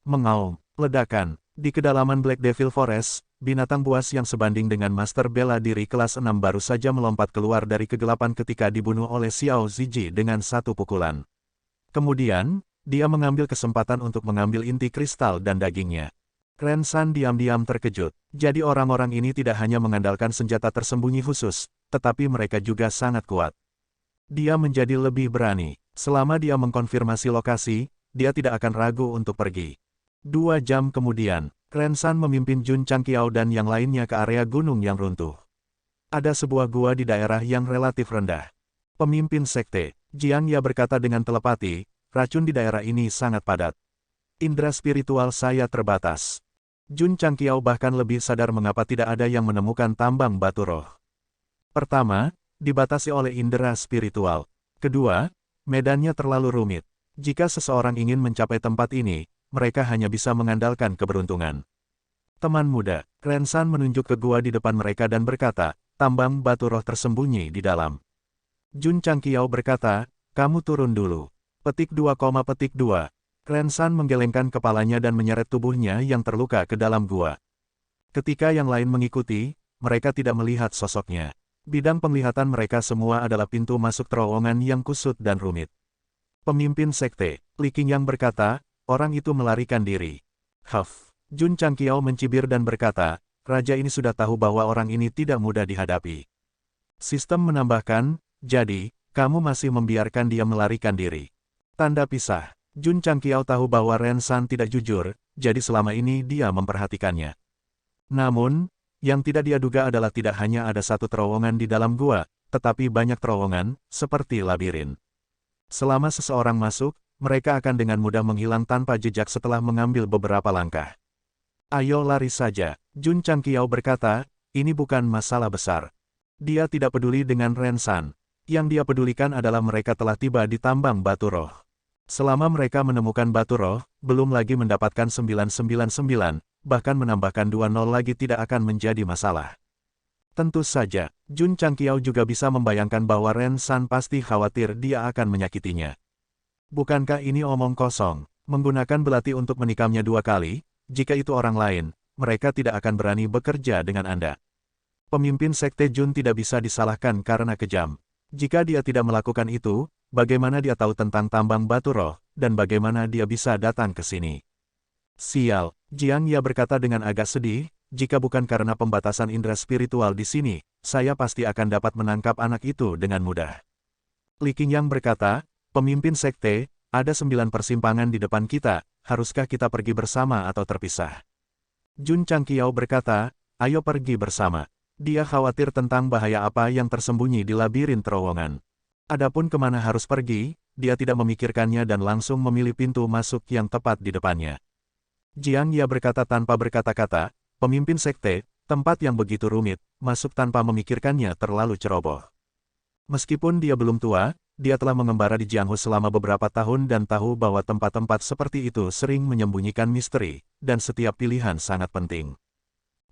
Mengaum, ledakan. Di kedalaman Black Devil Forest, binatang buas yang sebanding dengan master bela diri kelas 6 baru saja melompat keluar dari kegelapan ketika dibunuh oleh Xiao Ziji dengan satu pukulan. Kemudian, dia mengambil kesempatan untuk mengambil inti kristal dan dagingnya. Ren San diam-diam terkejut. Jadi orang-orang ini tidak hanya mengandalkan senjata tersembunyi khusus, tetapi mereka juga sangat kuat. Dia menjadi lebih berani. Selama dia mengkonfirmasi lokasi, dia tidak akan ragu untuk pergi. 2 jam kemudian, Ren San memimpin Jun Changqiao dan yang lainnya ke area gunung yang runtuh. Ada sebuah gua di daerah yang relatif rendah. Pemimpin sekte, Jiang Ya berkata dengan telepati, racun di daerah ini sangat padat. Indera spiritual saya terbatas. Jun Changqiao bahkan lebih sadar mengapa tidak ada yang menemukan tambang batu roh. Pertama, dibatasi oleh indera spiritual. Kedua, medannya terlalu rumit. Jika seseorang ingin mencapai tempat ini, mereka hanya bisa mengandalkan keberuntungan. Teman muda, Ren San menunjuk ke gua di depan mereka dan berkata, tambang batu roh tersembunyi di dalam. Jun Changqiao berkata, kamu turun dulu. Petik 2, Ren San menggelengkan kepalanya dan menyeret tubuhnya yang terluka ke dalam gua. Ketika yang lain mengikuti, mereka tidak melihat sosoknya. Bidang penglihatan mereka semua adalah pintu masuk terowongan yang kusut dan rumit. Pemimpin sekte, Li Qingyang berkata, orang itu melarikan diri. Huff. Jun Changqiao mencibir dan berkata, raja ini sudah tahu bahwa orang ini tidak mudah dihadapi. Sistem menambahkan, jadi, kamu masih membiarkan dia melarikan diri. Tanda pisah. Jun Changqiao tahu bahwa Ren San tidak jujur, jadi selama ini dia memperhatikannya. Namun, yang tidak dia duga adalah tidak hanya ada satu terowongan di dalam gua, tetapi banyak terowongan, seperti labirin. Selama seseorang masuk, mereka akan dengan mudah menghilang tanpa jejak setelah mengambil beberapa langkah. Ayo lari saja, Jun Changqiao berkata, ini bukan masalah besar. Dia tidak peduli dengan Ren San. Yang dia pedulikan adalah mereka telah tiba di tambang batu roh. Selama mereka menemukan batu roh, belum lagi mendapatkan 999, bahkan menambahkan 20 lagi tidak akan menjadi masalah. Tentu saja, Jun Changqiao juga bisa membayangkan bahwa Ren San pasti khawatir dia akan menyakitinya. Bukankah ini omong kosong, menggunakan belati untuk menikamnya 2 kali, jika itu orang lain, mereka tidak akan berani bekerja dengan Anda. Pemimpin sekte Jun tidak bisa disalahkan karena kejam. Jika dia tidak melakukan itu, bagaimana dia tahu tentang tambang batu roh, dan bagaimana dia bisa datang ke sini? Sial, Jiang Ya berkata dengan agak sedih, jika bukan karena pembatasan indera spiritual di sini, saya pasti akan dapat menangkap anak itu dengan mudah. Li Qingyang berkata, pemimpin sekte, ada 9 persimpangan di depan kita, haruskah kita pergi bersama atau terpisah? Jun Changqiao berkata, ayo pergi bersama. Dia khawatir tentang bahaya apa yang tersembunyi di labirin terowongan. Adapun kemana harus pergi, dia tidak memikirkannya dan langsung memilih pintu masuk yang tepat di depannya. Jiang Ya berkata tanpa berkata-kata, pemimpin sekte, tempat yang begitu rumit, masuk tanpa memikirkannya terlalu ceroboh. Meskipun dia belum tua, dia telah mengembara di Jianghu selama beberapa tahun dan tahu bahwa tempat-tempat seperti itu sering menyembunyikan misteri, dan setiap pilihan sangat penting.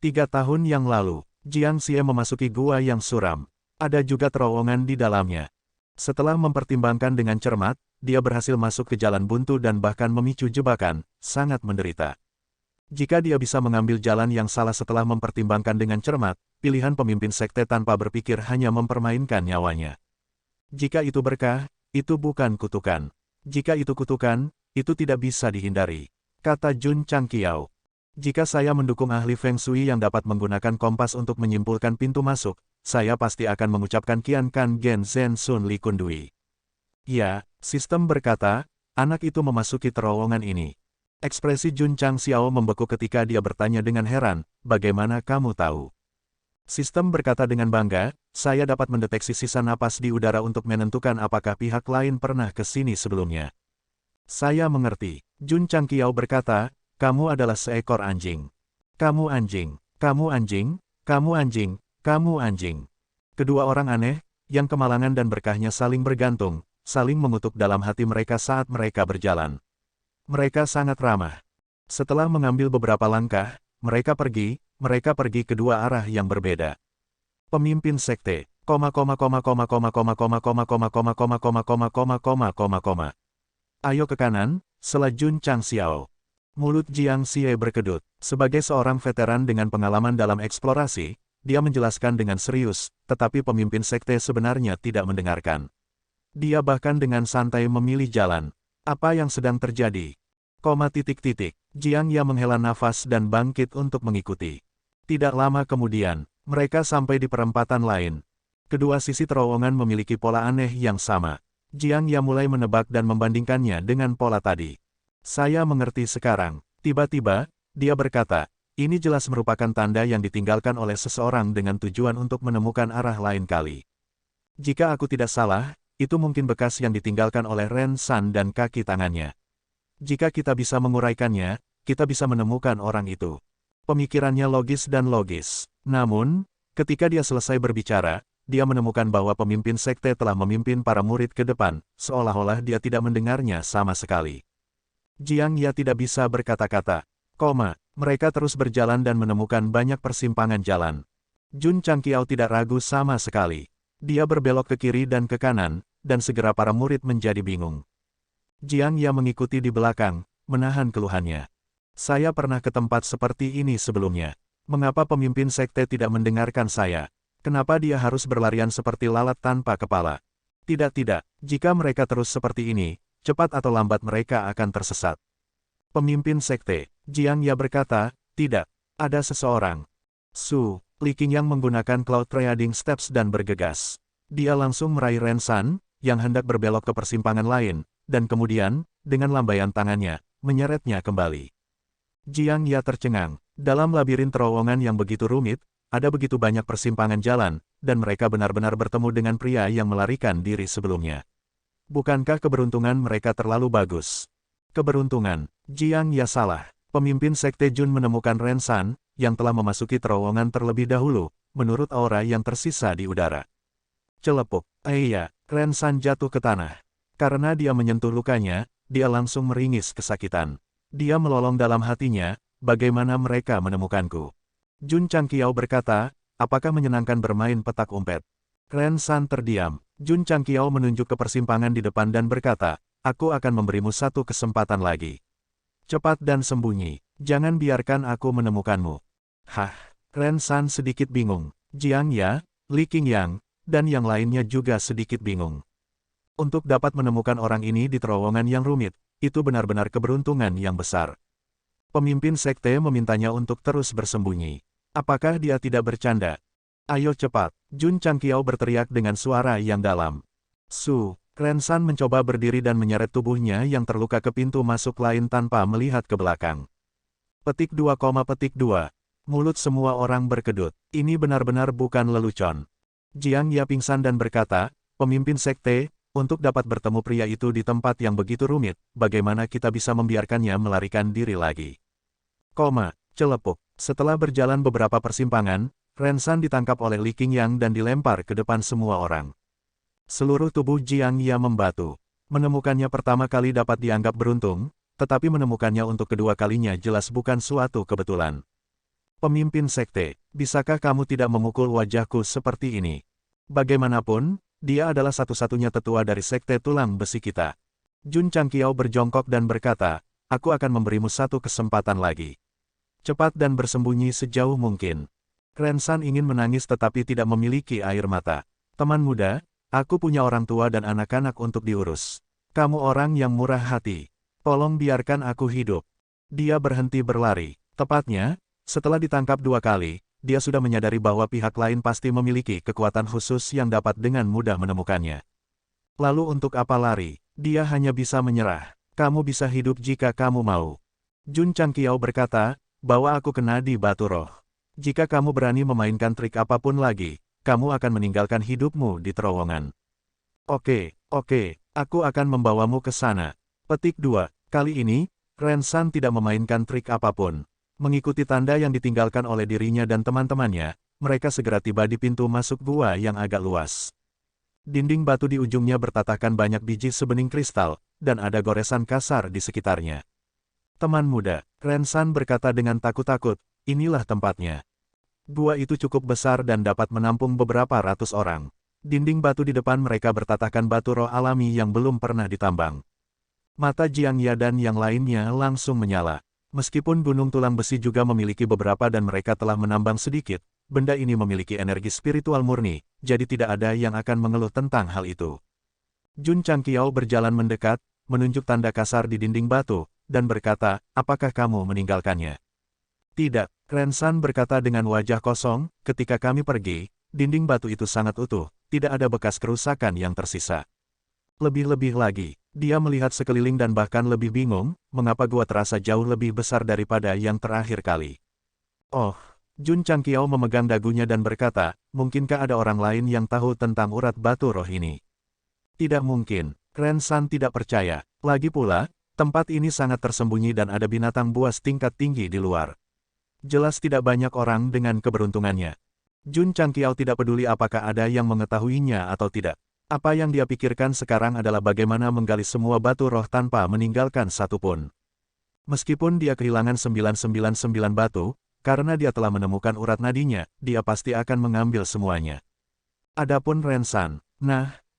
3 tahun yang lalu, Jiang Xie memasuki gua yang suram. Ada juga terowongan di dalamnya. Setelah mempertimbangkan dengan cermat, dia berhasil masuk ke jalan buntu dan bahkan memicu jebakan, sangat menderita. Jika dia bisa mengambil jalan yang salah setelah mempertimbangkan dengan cermat, pilihan pemimpin sekte tanpa berpikir hanya mempermainkan nyawanya. Jika itu berkah, itu bukan kutukan. Jika itu kutukan, itu tidak bisa dihindari. Kata Jun Changqiao. Jika saya mendukung ahli Feng Shui yang dapat menggunakan kompas untuk menyimpulkan pintu masuk, saya pasti akan mengucapkan Qian Kan Gen Zhen Sun Li Kundui. Ya, sistem berkata, anak itu memasuki terowongan ini. Ekspresi Jun Changqiao membeku ketika dia bertanya dengan heran, bagaimana kamu tahu? Sistem berkata dengan bangga, saya dapat mendeteksi sisa napas di udara untuk menentukan apakah pihak lain pernah ke sini sebelumnya. Saya mengerti. Jun Changqiao berkata, kamu adalah seekor anjing. Kamu anjing, kamu anjing, kamu anjing, kamu anjing. Kedua orang aneh, yang kemalangan dan berkahnya saling bergantung, saling mengutuk dalam hati mereka saat mereka berjalan. Mereka sangat ramah. Setelah mengambil beberapa langkah, mereka pergi kedua arah yang berbeda. Pemimpin sekte, Ayo ke kanan, sela Jun Changxiao. Mulut Jiang Xie berkedut. Sebagai seorang veteran dengan pengalaman dalam eksplorasi, dia menjelaskan dengan serius, tetapi pemimpin sekte sebenarnya tidak mendengarkan. Dia bahkan dengan santai memilih jalan. Apa yang sedang terjadi? Jiang Ya menghela nafas dan bangkit untuk mengikuti. Tidak lama kemudian, mereka sampai di perempatan lain. Kedua sisi terowongan memiliki pola aneh yang sama. Jiang Ya mulai menebak dan membandingkannya dengan pola tadi. Saya mengerti sekarang. Tiba-tiba, dia berkata, ini jelas merupakan tanda yang ditinggalkan oleh seseorang dengan tujuan untuk menemukan arah lain kali. Jika aku tidak salah, itu mungkin bekas yang ditinggalkan oleh Ren San dan kaki tangannya. Jika kita bisa menguraikannya, kita bisa menemukan orang itu. Pemikirannya logis dan logis. Namun, ketika dia selesai berbicara, dia menemukan bahwa pemimpin sekte telah memimpin para murid ke depan, seolah-olah dia tidak mendengarnya sama sekali. Jiang Ya tidak bisa berkata-kata. Mereka terus berjalan dan menemukan banyak persimpangan jalan. Jun Changqiao tidak ragu sama sekali. Dia berbelok ke kiri dan ke kanan, dan segera para murid menjadi bingung. Jiang Ya mengikuti di belakang, menahan keluhannya. Saya pernah ke tempat seperti ini sebelumnya. Mengapa pemimpin sekte tidak mendengarkan saya? Kenapa dia harus berlarian seperti lalat tanpa kepala? Tidak, jika mereka terus seperti ini, cepat atau lambat mereka akan tersesat. Pemimpin sekte, Jiang Ya berkata, tidak, ada seseorang. Li Qingyang menggunakan Cloud Trading Steps dan bergegas. Dia langsung meraih Ren San, yang hendak berbelok ke persimpangan lain, dan kemudian, dengan lambaian tangannya, menyeretnya kembali. Jiang Ya tercengang. Dalam labirin terowongan yang begitu rumit, ada begitu banyak persimpangan jalan, dan mereka benar-benar bertemu dengan pria yang melarikan diri sebelumnya. Bukankah keberuntungan mereka terlalu bagus? Keberuntungan, Jiang Ya salah. Pemimpin sekte Jun menemukan Ren San, yang telah memasuki terowongan terlebih dahulu, menurut aura yang tersisa di udara. Celepuk, Ren San jatuh ke tanah. Karena dia menyentuh lukanya, dia langsung meringis kesakitan. Dia melolong dalam hatinya, bagaimana mereka menemukanku? Jun Changqiao berkata, apakah menyenangkan bermain petak umpet? Ren San terdiam. Jun Changqiao menunjuk ke persimpangan di depan dan berkata, aku akan memberimu satu kesempatan lagi. Cepat dan sembunyi, jangan biarkan aku menemukanmu. Ren San sedikit bingung. Jiang Ya, Li Qingyang, dan yang lainnya juga sedikit bingung. Untuk dapat menemukan orang ini di terowongan yang rumit, itu benar-benar keberuntungan yang besar. Pemimpin sekte memintanya untuk terus bersembunyi. Apakah dia tidak bercanda? Ayo cepat, Jun Changqiao berteriak dengan suara yang dalam. Ren San mencoba berdiri dan menyeret tubuhnya yang terluka ke pintu masuk lain tanpa melihat ke belakang. Petik 2, mulut semua orang berkedut. Ini benar-benar bukan lelucon. Jiang Ya pingsan dan berkata, pemimpin sekte, untuk dapat bertemu pria itu di tempat yang begitu rumit, bagaimana kita bisa membiarkannya melarikan diri lagi? Celepuk. Setelah berjalan beberapa persimpangan, Ren San ditangkap oleh Li Qingyang dan dilempar ke depan semua orang. Seluruh tubuh Jiang Ya membatu. Menemukannya pertama kali dapat dianggap beruntung, tetapi menemukannya untuk kedua kalinya jelas bukan suatu kebetulan. Pemimpin sekte, bisakah kamu tidak memukul wajahku seperti ini? Bagaimanapun, dia adalah satu-satunya tetua dari sekte tulang besi kita. Jun Changqiao berjongkok dan berkata, aku akan memberimu satu kesempatan lagi. Cepat dan bersembunyi sejauh mungkin. Ren San ingin menangis tetapi tidak memiliki air mata. Teman muda, aku punya orang tua dan anak-anak untuk diurus. Kamu orang yang murah hati. Tolong biarkan aku hidup. Dia berhenti berlari. Tepatnya, setelah ditangkap 2 kali, dia sudah menyadari bahwa pihak lain pasti memiliki kekuatan khusus yang dapat dengan mudah menemukannya. Lalu untuk apa lari? Dia hanya bisa menyerah. Kamu bisa hidup jika kamu mau. Jun Changqiao berkata, bahwa aku kena di batu roh. Jika kamu berani memainkan trik apapun lagi, kamu akan meninggalkan hidupmu di terowongan. Oke, aku akan membawamu ke sana. Petik 2. Kali ini, Ren San tidak memainkan trik apapun. Mengikuti tanda yang ditinggalkan oleh dirinya dan teman-temannya, mereka segera tiba di pintu masuk gua yang agak luas. Dinding batu di ujungnya bertatahkan banyak biji sebening kristal, dan ada goresan kasar di sekitarnya. Teman muda, Ren San berkata dengan takut-takut, inilah tempatnya. Gua itu cukup besar dan dapat menampung beberapa ratus orang. Dinding batu di depan mereka bertatahkan batu roh alami yang belum pernah ditambang. Mata Jiang Ya dan yang lainnya langsung menyala. Meskipun gunung tulang besi juga memiliki beberapa dan mereka telah menambang sedikit, benda ini memiliki energi spiritual murni, jadi tidak ada yang akan mengeluh tentang hal itu. Jun Changqiao berjalan mendekat, menunjuk tanda kasar di dinding batu, dan berkata, apakah kamu meninggalkannya? Tidak, Ren San berkata dengan wajah kosong, ketika kami pergi, dinding batu itu sangat utuh, tidak ada bekas kerusakan yang tersisa. Lebih-lebih lagi, dia melihat sekeliling dan bahkan lebih bingung, mengapa gua terasa jauh lebih besar daripada yang terakhir kali. Oh, Jun Changqiao memegang dagunya dan berkata, mungkinkah ada orang lain yang tahu tentang urat batu roh ini? Tidak mungkin, Ren San tidak percaya. Lagi pula, tempat ini sangat tersembunyi dan ada binatang buas tingkat tinggi di luar. Jelas tidak banyak orang dengan keberuntungannya. Jun Changqiao tidak peduli apakah ada yang mengetahuinya atau tidak. Apa yang dia pikirkan sekarang adalah bagaimana menggali semua batu roh tanpa meninggalkan satu pun. Meskipun dia kehilangan 999 batu, karena dia telah menemukan urat nadinya, dia pasti akan mengambil semuanya. Adapun Ren San,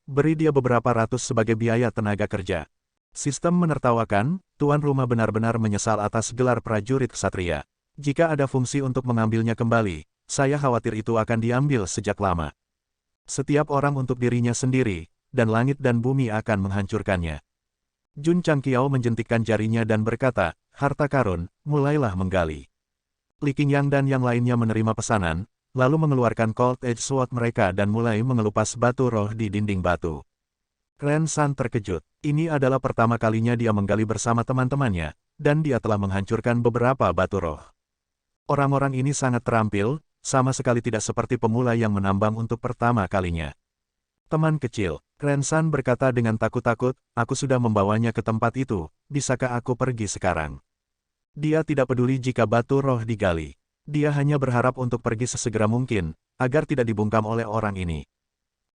beri dia beberapa ratus sebagai biaya tenaga kerja. Sistem menertawakan, tuan rumah benar-benar menyesal atas gelar prajurit ksatria. Jika ada fungsi untuk mengambilnya kembali, saya khawatir itu akan diambil sejak lama. Setiap orang untuk dirinya sendiri, dan langit dan bumi akan menghancurkannya. Jun Changqiao menjentikkan jarinya dan berkata, harta karun, mulailah menggali. Li Qingyang dan yang lainnya menerima pesanan, lalu mengeluarkan Cold Edge Sword mereka dan mulai mengelupas batu roh di dinding batu. Ren San terkejut, ini adalah pertama kalinya dia menggali bersama teman-temannya, dan dia telah menghancurkan beberapa batu roh. Orang-orang ini sangat terampil, sama sekali tidak seperti pemula yang menambang untuk pertama kalinya. Teman kecil, Ren San berkata dengan takut-takut, aku sudah membawanya ke tempat itu, bisakah aku pergi sekarang? Dia tidak peduli jika batu roh digali. Dia hanya berharap untuk pergi sesegera mungkin, agar tidak dibungkam oleh orang ini.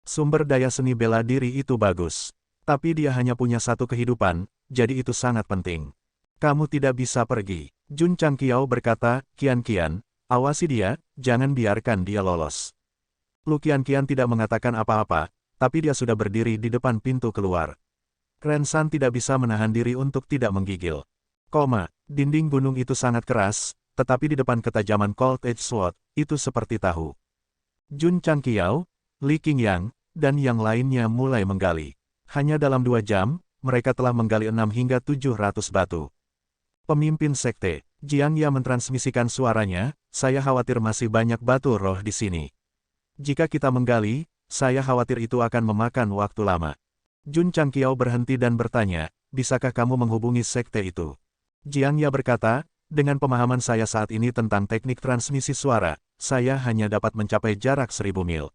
Sumber daya seni bela diri itu bagus. Tapi dia hanya punya satu kehidupan, jadi itu sangat penting. Kamu tidak bisa pergi. Jun Changqiao berkata, Qian, awasi dia, jangan biarkan dia lolos. Lu Qian tidak mengatakan apa-apa, tapi dia sudah berdiri di depan pintu keluar. Ren San tidak bisa menahan diri untuk tidak menggigil. Dinding gunung itu sangat keras, tetapi di depan ketajaman Cold Edge Sword, itu seperti tahu. Jun Changqiao, Li Qingyang, dan yang lainnya mulai menggali. Hanya dalam 2 jam, mereka telah menggali 6 hingga 700 batu. Pemimpin sekte, Jiang Ya mentransmisikan suaranya, saya khawatir masih banyak batu roh di sini. Jika kita menggali, saya khawatir itu akan memakan waktu lama. Jun Changqiao berhenti dan bertanya, bisakah kamu menghubungi sekte itu? Jiang Ya berkata, dengan pemahaman saya saat ini tentang teknik transmisi suara, saya hanya dapat mencapai jarak 1000 mil.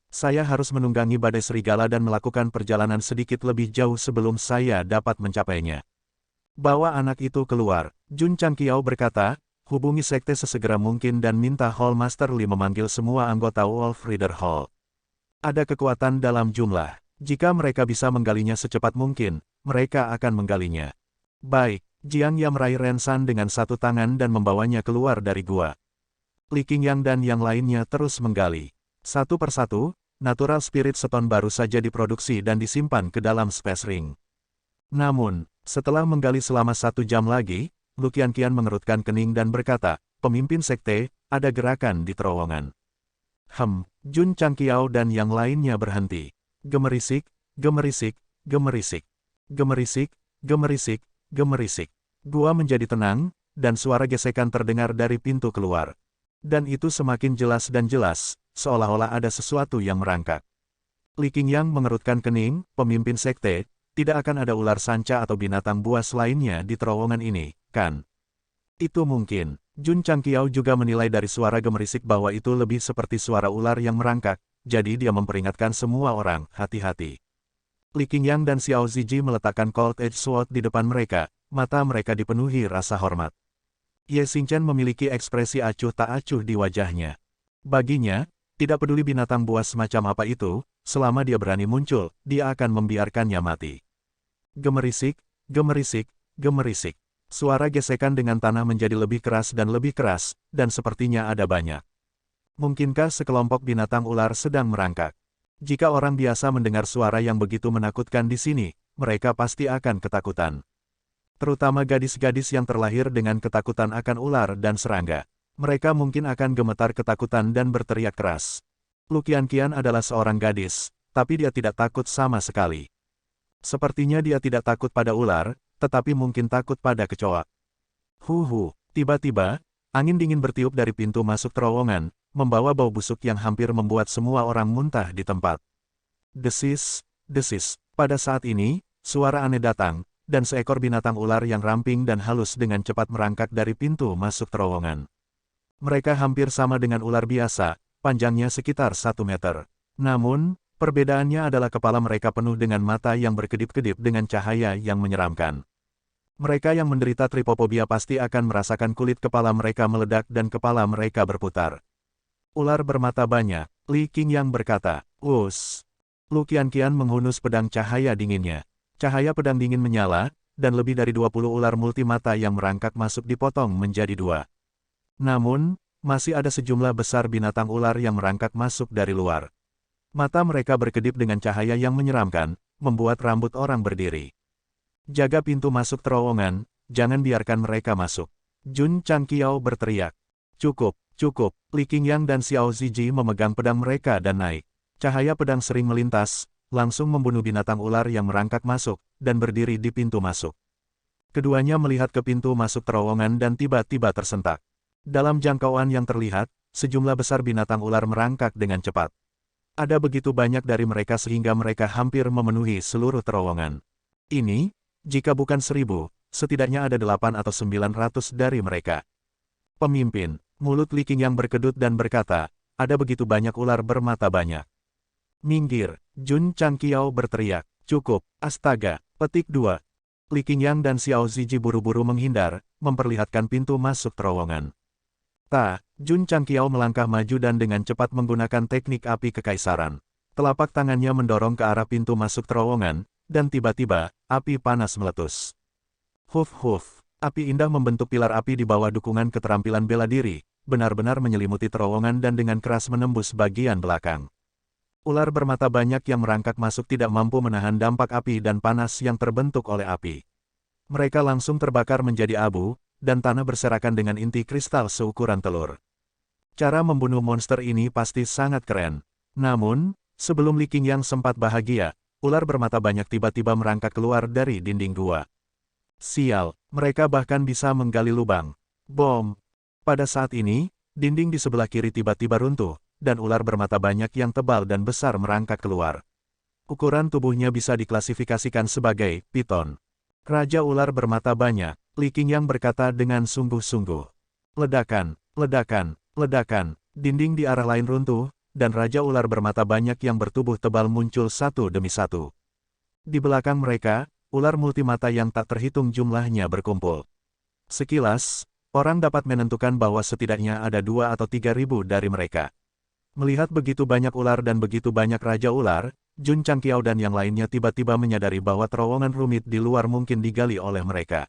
Saya harus menunggangi badai serigala dan melakukan perjalanan sedikit lebih jauh sebelum saya dapat mencapainya. Bawa anak itu keluar, Jun Changqiao berkata, hubungi sekte sesegera mungkin dan minta Hall Master Li memanggil semua anggota Wolf Reader Hall. Ada kekuatan dalam jumlah, jika mereka bisa menggalinya secepat mungkin, mereka akan menggalinya. Baik, Jiang Ya meraih Ren San dengan satu tangan dan membawanya keluar dari gua. Li Qingyang dan yang lainnya terus menggali. Satu persatu, Natural Spirit Stone baru saja diproduksi dan disimpan ke dalam Space Ring. Namun, setelah menggali selama 1 jam lagi, Lu Qian mengerutkan kening dan berkata, pemimpin sekte, ada gerakan di terowongan. Jun Changqiao dan yang lainnya berhenti. Gemerisik, gemerisik, gemerisik. Gemerisik, gemerisik, gemerisik. Gua menjadi tenang, dan suara gesekan terdengar dari pintu keluar. Dan itu semakin jelas dan jelas, seolah-olah ada sesuatu yang merangkak. Li Qingyang mengerutkan kening, pemimpin sekte, tidak akan ada ular sanca atau binatang buas lainnya di terowongan ini, kan? Itu mungkin. Jun Changqiao juga menilai dari suara gemerisik bahwa itu lebih seperti suara ular yang merangkak, jadi dia memperingatkan semua orang, hati-hati. Li Qingyang dan Xiao Ziji meletakkan Cold Edge Sword di depan mereka, mata mereka dipenuhi rasa hormat. Ye Xingchen memiliki ekspresi acuh tak acuh di wajahnya. Baginya, tidak peduli binatang buas semacam apa itu, selama dia berani muncul, dia akan membiarkannya mati. Gemerisik, gemerisik, gemerisik. Suara gesekan dengan tanah menjadi lebih keras, dan sepertinya ada banyak. Mungkinkah sekelompok binatang ular sedang merangkak? Jika orang biasa mendengar suara yang begitu menakutkan di sini, mereka pasti akan ketakutan. Terutama gadis-gadis yang terlahir dengan ketakutan akan ular dan serangga. Mereka mungkin akan gemetar ketakutan dan berteriak keras. Lu Qianqian adalah seorang gadis, tapi dia tidak takut sama sekali. Sepertinya dia tidak takut pada ular, tetapi mungkin takut pada kecoa. Tiba-tiba, angin dingin bertiup dari pintu masuk terowongan, membawa bau busuk yang hampir membuat semua orang muntah di tempat. Desis, desis. Pada saat ini, suara aneh datang, dan seekor binatang ular yang ramping dan halus dengan cepat merangkak dari pintu masuk terowongan. Mereka hampir sama dengan ular biasa, panjangnya sekitar 1 meter. Namun, perbedaannya adalah kepala mereka penuh dengan mata yang berkedip-kedip dengan cahaya yang menyeramkan. Mereka yang menderita tripofobia pasti akan merasakan kulit kepala mereka meledak dan kepala mereka berputar. Ular bermata banyak, Li Qingyang berkata, "Us." Lu Qianqian menghunus pedang cahaya dinginnya. Cahaya pedang dingin menyala, dan lebih dari 20 ular multimata yang merangkak masuk dipotong menjadi 2. Namun, masih ada sejumlah besar binatang ular yang merangkak masuk dari luar. Mata mereka berkedip dengan cahaya yang menyeramkan, membuat rambut orang berdiri. Jaga pintu masuk terowongan, jangan biarkan mereka masuk. Jun Changqiao berteriak. Cukup, cukup. Li Qingyang dan Xiao Ziji memegang pedang mereka dan naik. Cahaya pedang sering melintas, langsung membunuh binatang ular yang merangkak masuk, dan berdiri di pintu masuk. Keduanya melihat ke pintu masuk terowongan dan tiba-tiba tersentak. Dalam jangkauan yang terlihat, sejumlah besar binatang ular merangkak dengan cepat. Ada begitu banyak dari mereka sehingga mereka hampir memenuhi seluruh terowongan. Ini, jika bukan 1000, setidaknya ada 800 atau 900 dari mereka. Pemimpin, mulut Li Qingyang berkedut dan berkata, ada begitu banyak ular bermata banyak. Minggir, Jun Changqiao berteriak. Cukup, astaga, petik 2. Li Qingyang dan Xiao Ziji buru-buru menghindar, memperlihatkan pintu masuk terowongan. Jun Changqiao melangkah maju dan dengan cepat menggunakan teknik api kekaisaran. Telapak tangannya mendorong ke arah pintu masuk terowongan, dan tiba-tiba, api panas meletus. Huf, api indah membentuk pilar api di bawah dukungan keterampilan bela diri, benar-benar menyelimuti terowongan dan dengan keras menembus bagian belakang. Ular bermata banyak yang merangkak masuk tidak mampu menahan dampak api dan panas yang terbentuk oleh api. Mereka langsung terbakar menjadi abu, dan tanah berserakan dengan inti kristal seukuran telur. Cara membunuh monster ini pasti sangat keren. Namun, sebelum Li Qingyang sempat bahagia, ular bermata banyak tiba-tiba merangkak keluar dari dinding gua. Sial, mereka bahkan bisa menggali lubang. Bom! Pada saat ini, dinding di sebelah kiri tiba-tiba runtuh, dan ular bermata banyak yang tebal dan besar merangkak keluar. Ukuran tubuhnya bisa diklasifikasikan sebagai piton. Raja ular bermata banyak, Li Qingyang berkata dengan sungguh-sungguh. Ledakan, ledakan, ledakan, dinding di arah lain runtuh, dan Raja Ular bermata banyak yang bertubuh tebal muncul satu demi satu. Di belakang mereka, ular multimata yang tak terhitung jumlahnya berkumpul. Sekilas, orang dapat menentukan bahwa setidaknya ada 2 atau 3.000 dari mereka. Melihat begitu banyak ular dan begitu banyak Raja Ular, Jun Changqiao dan yang lainnya tiba-tiba menyadari bahwa terowongan rumit di luar mungkin digali oleh mereka.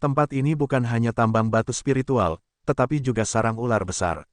Tempat ini bukan hanya tambang batu spiritual, tetapi juga sarang ular besar.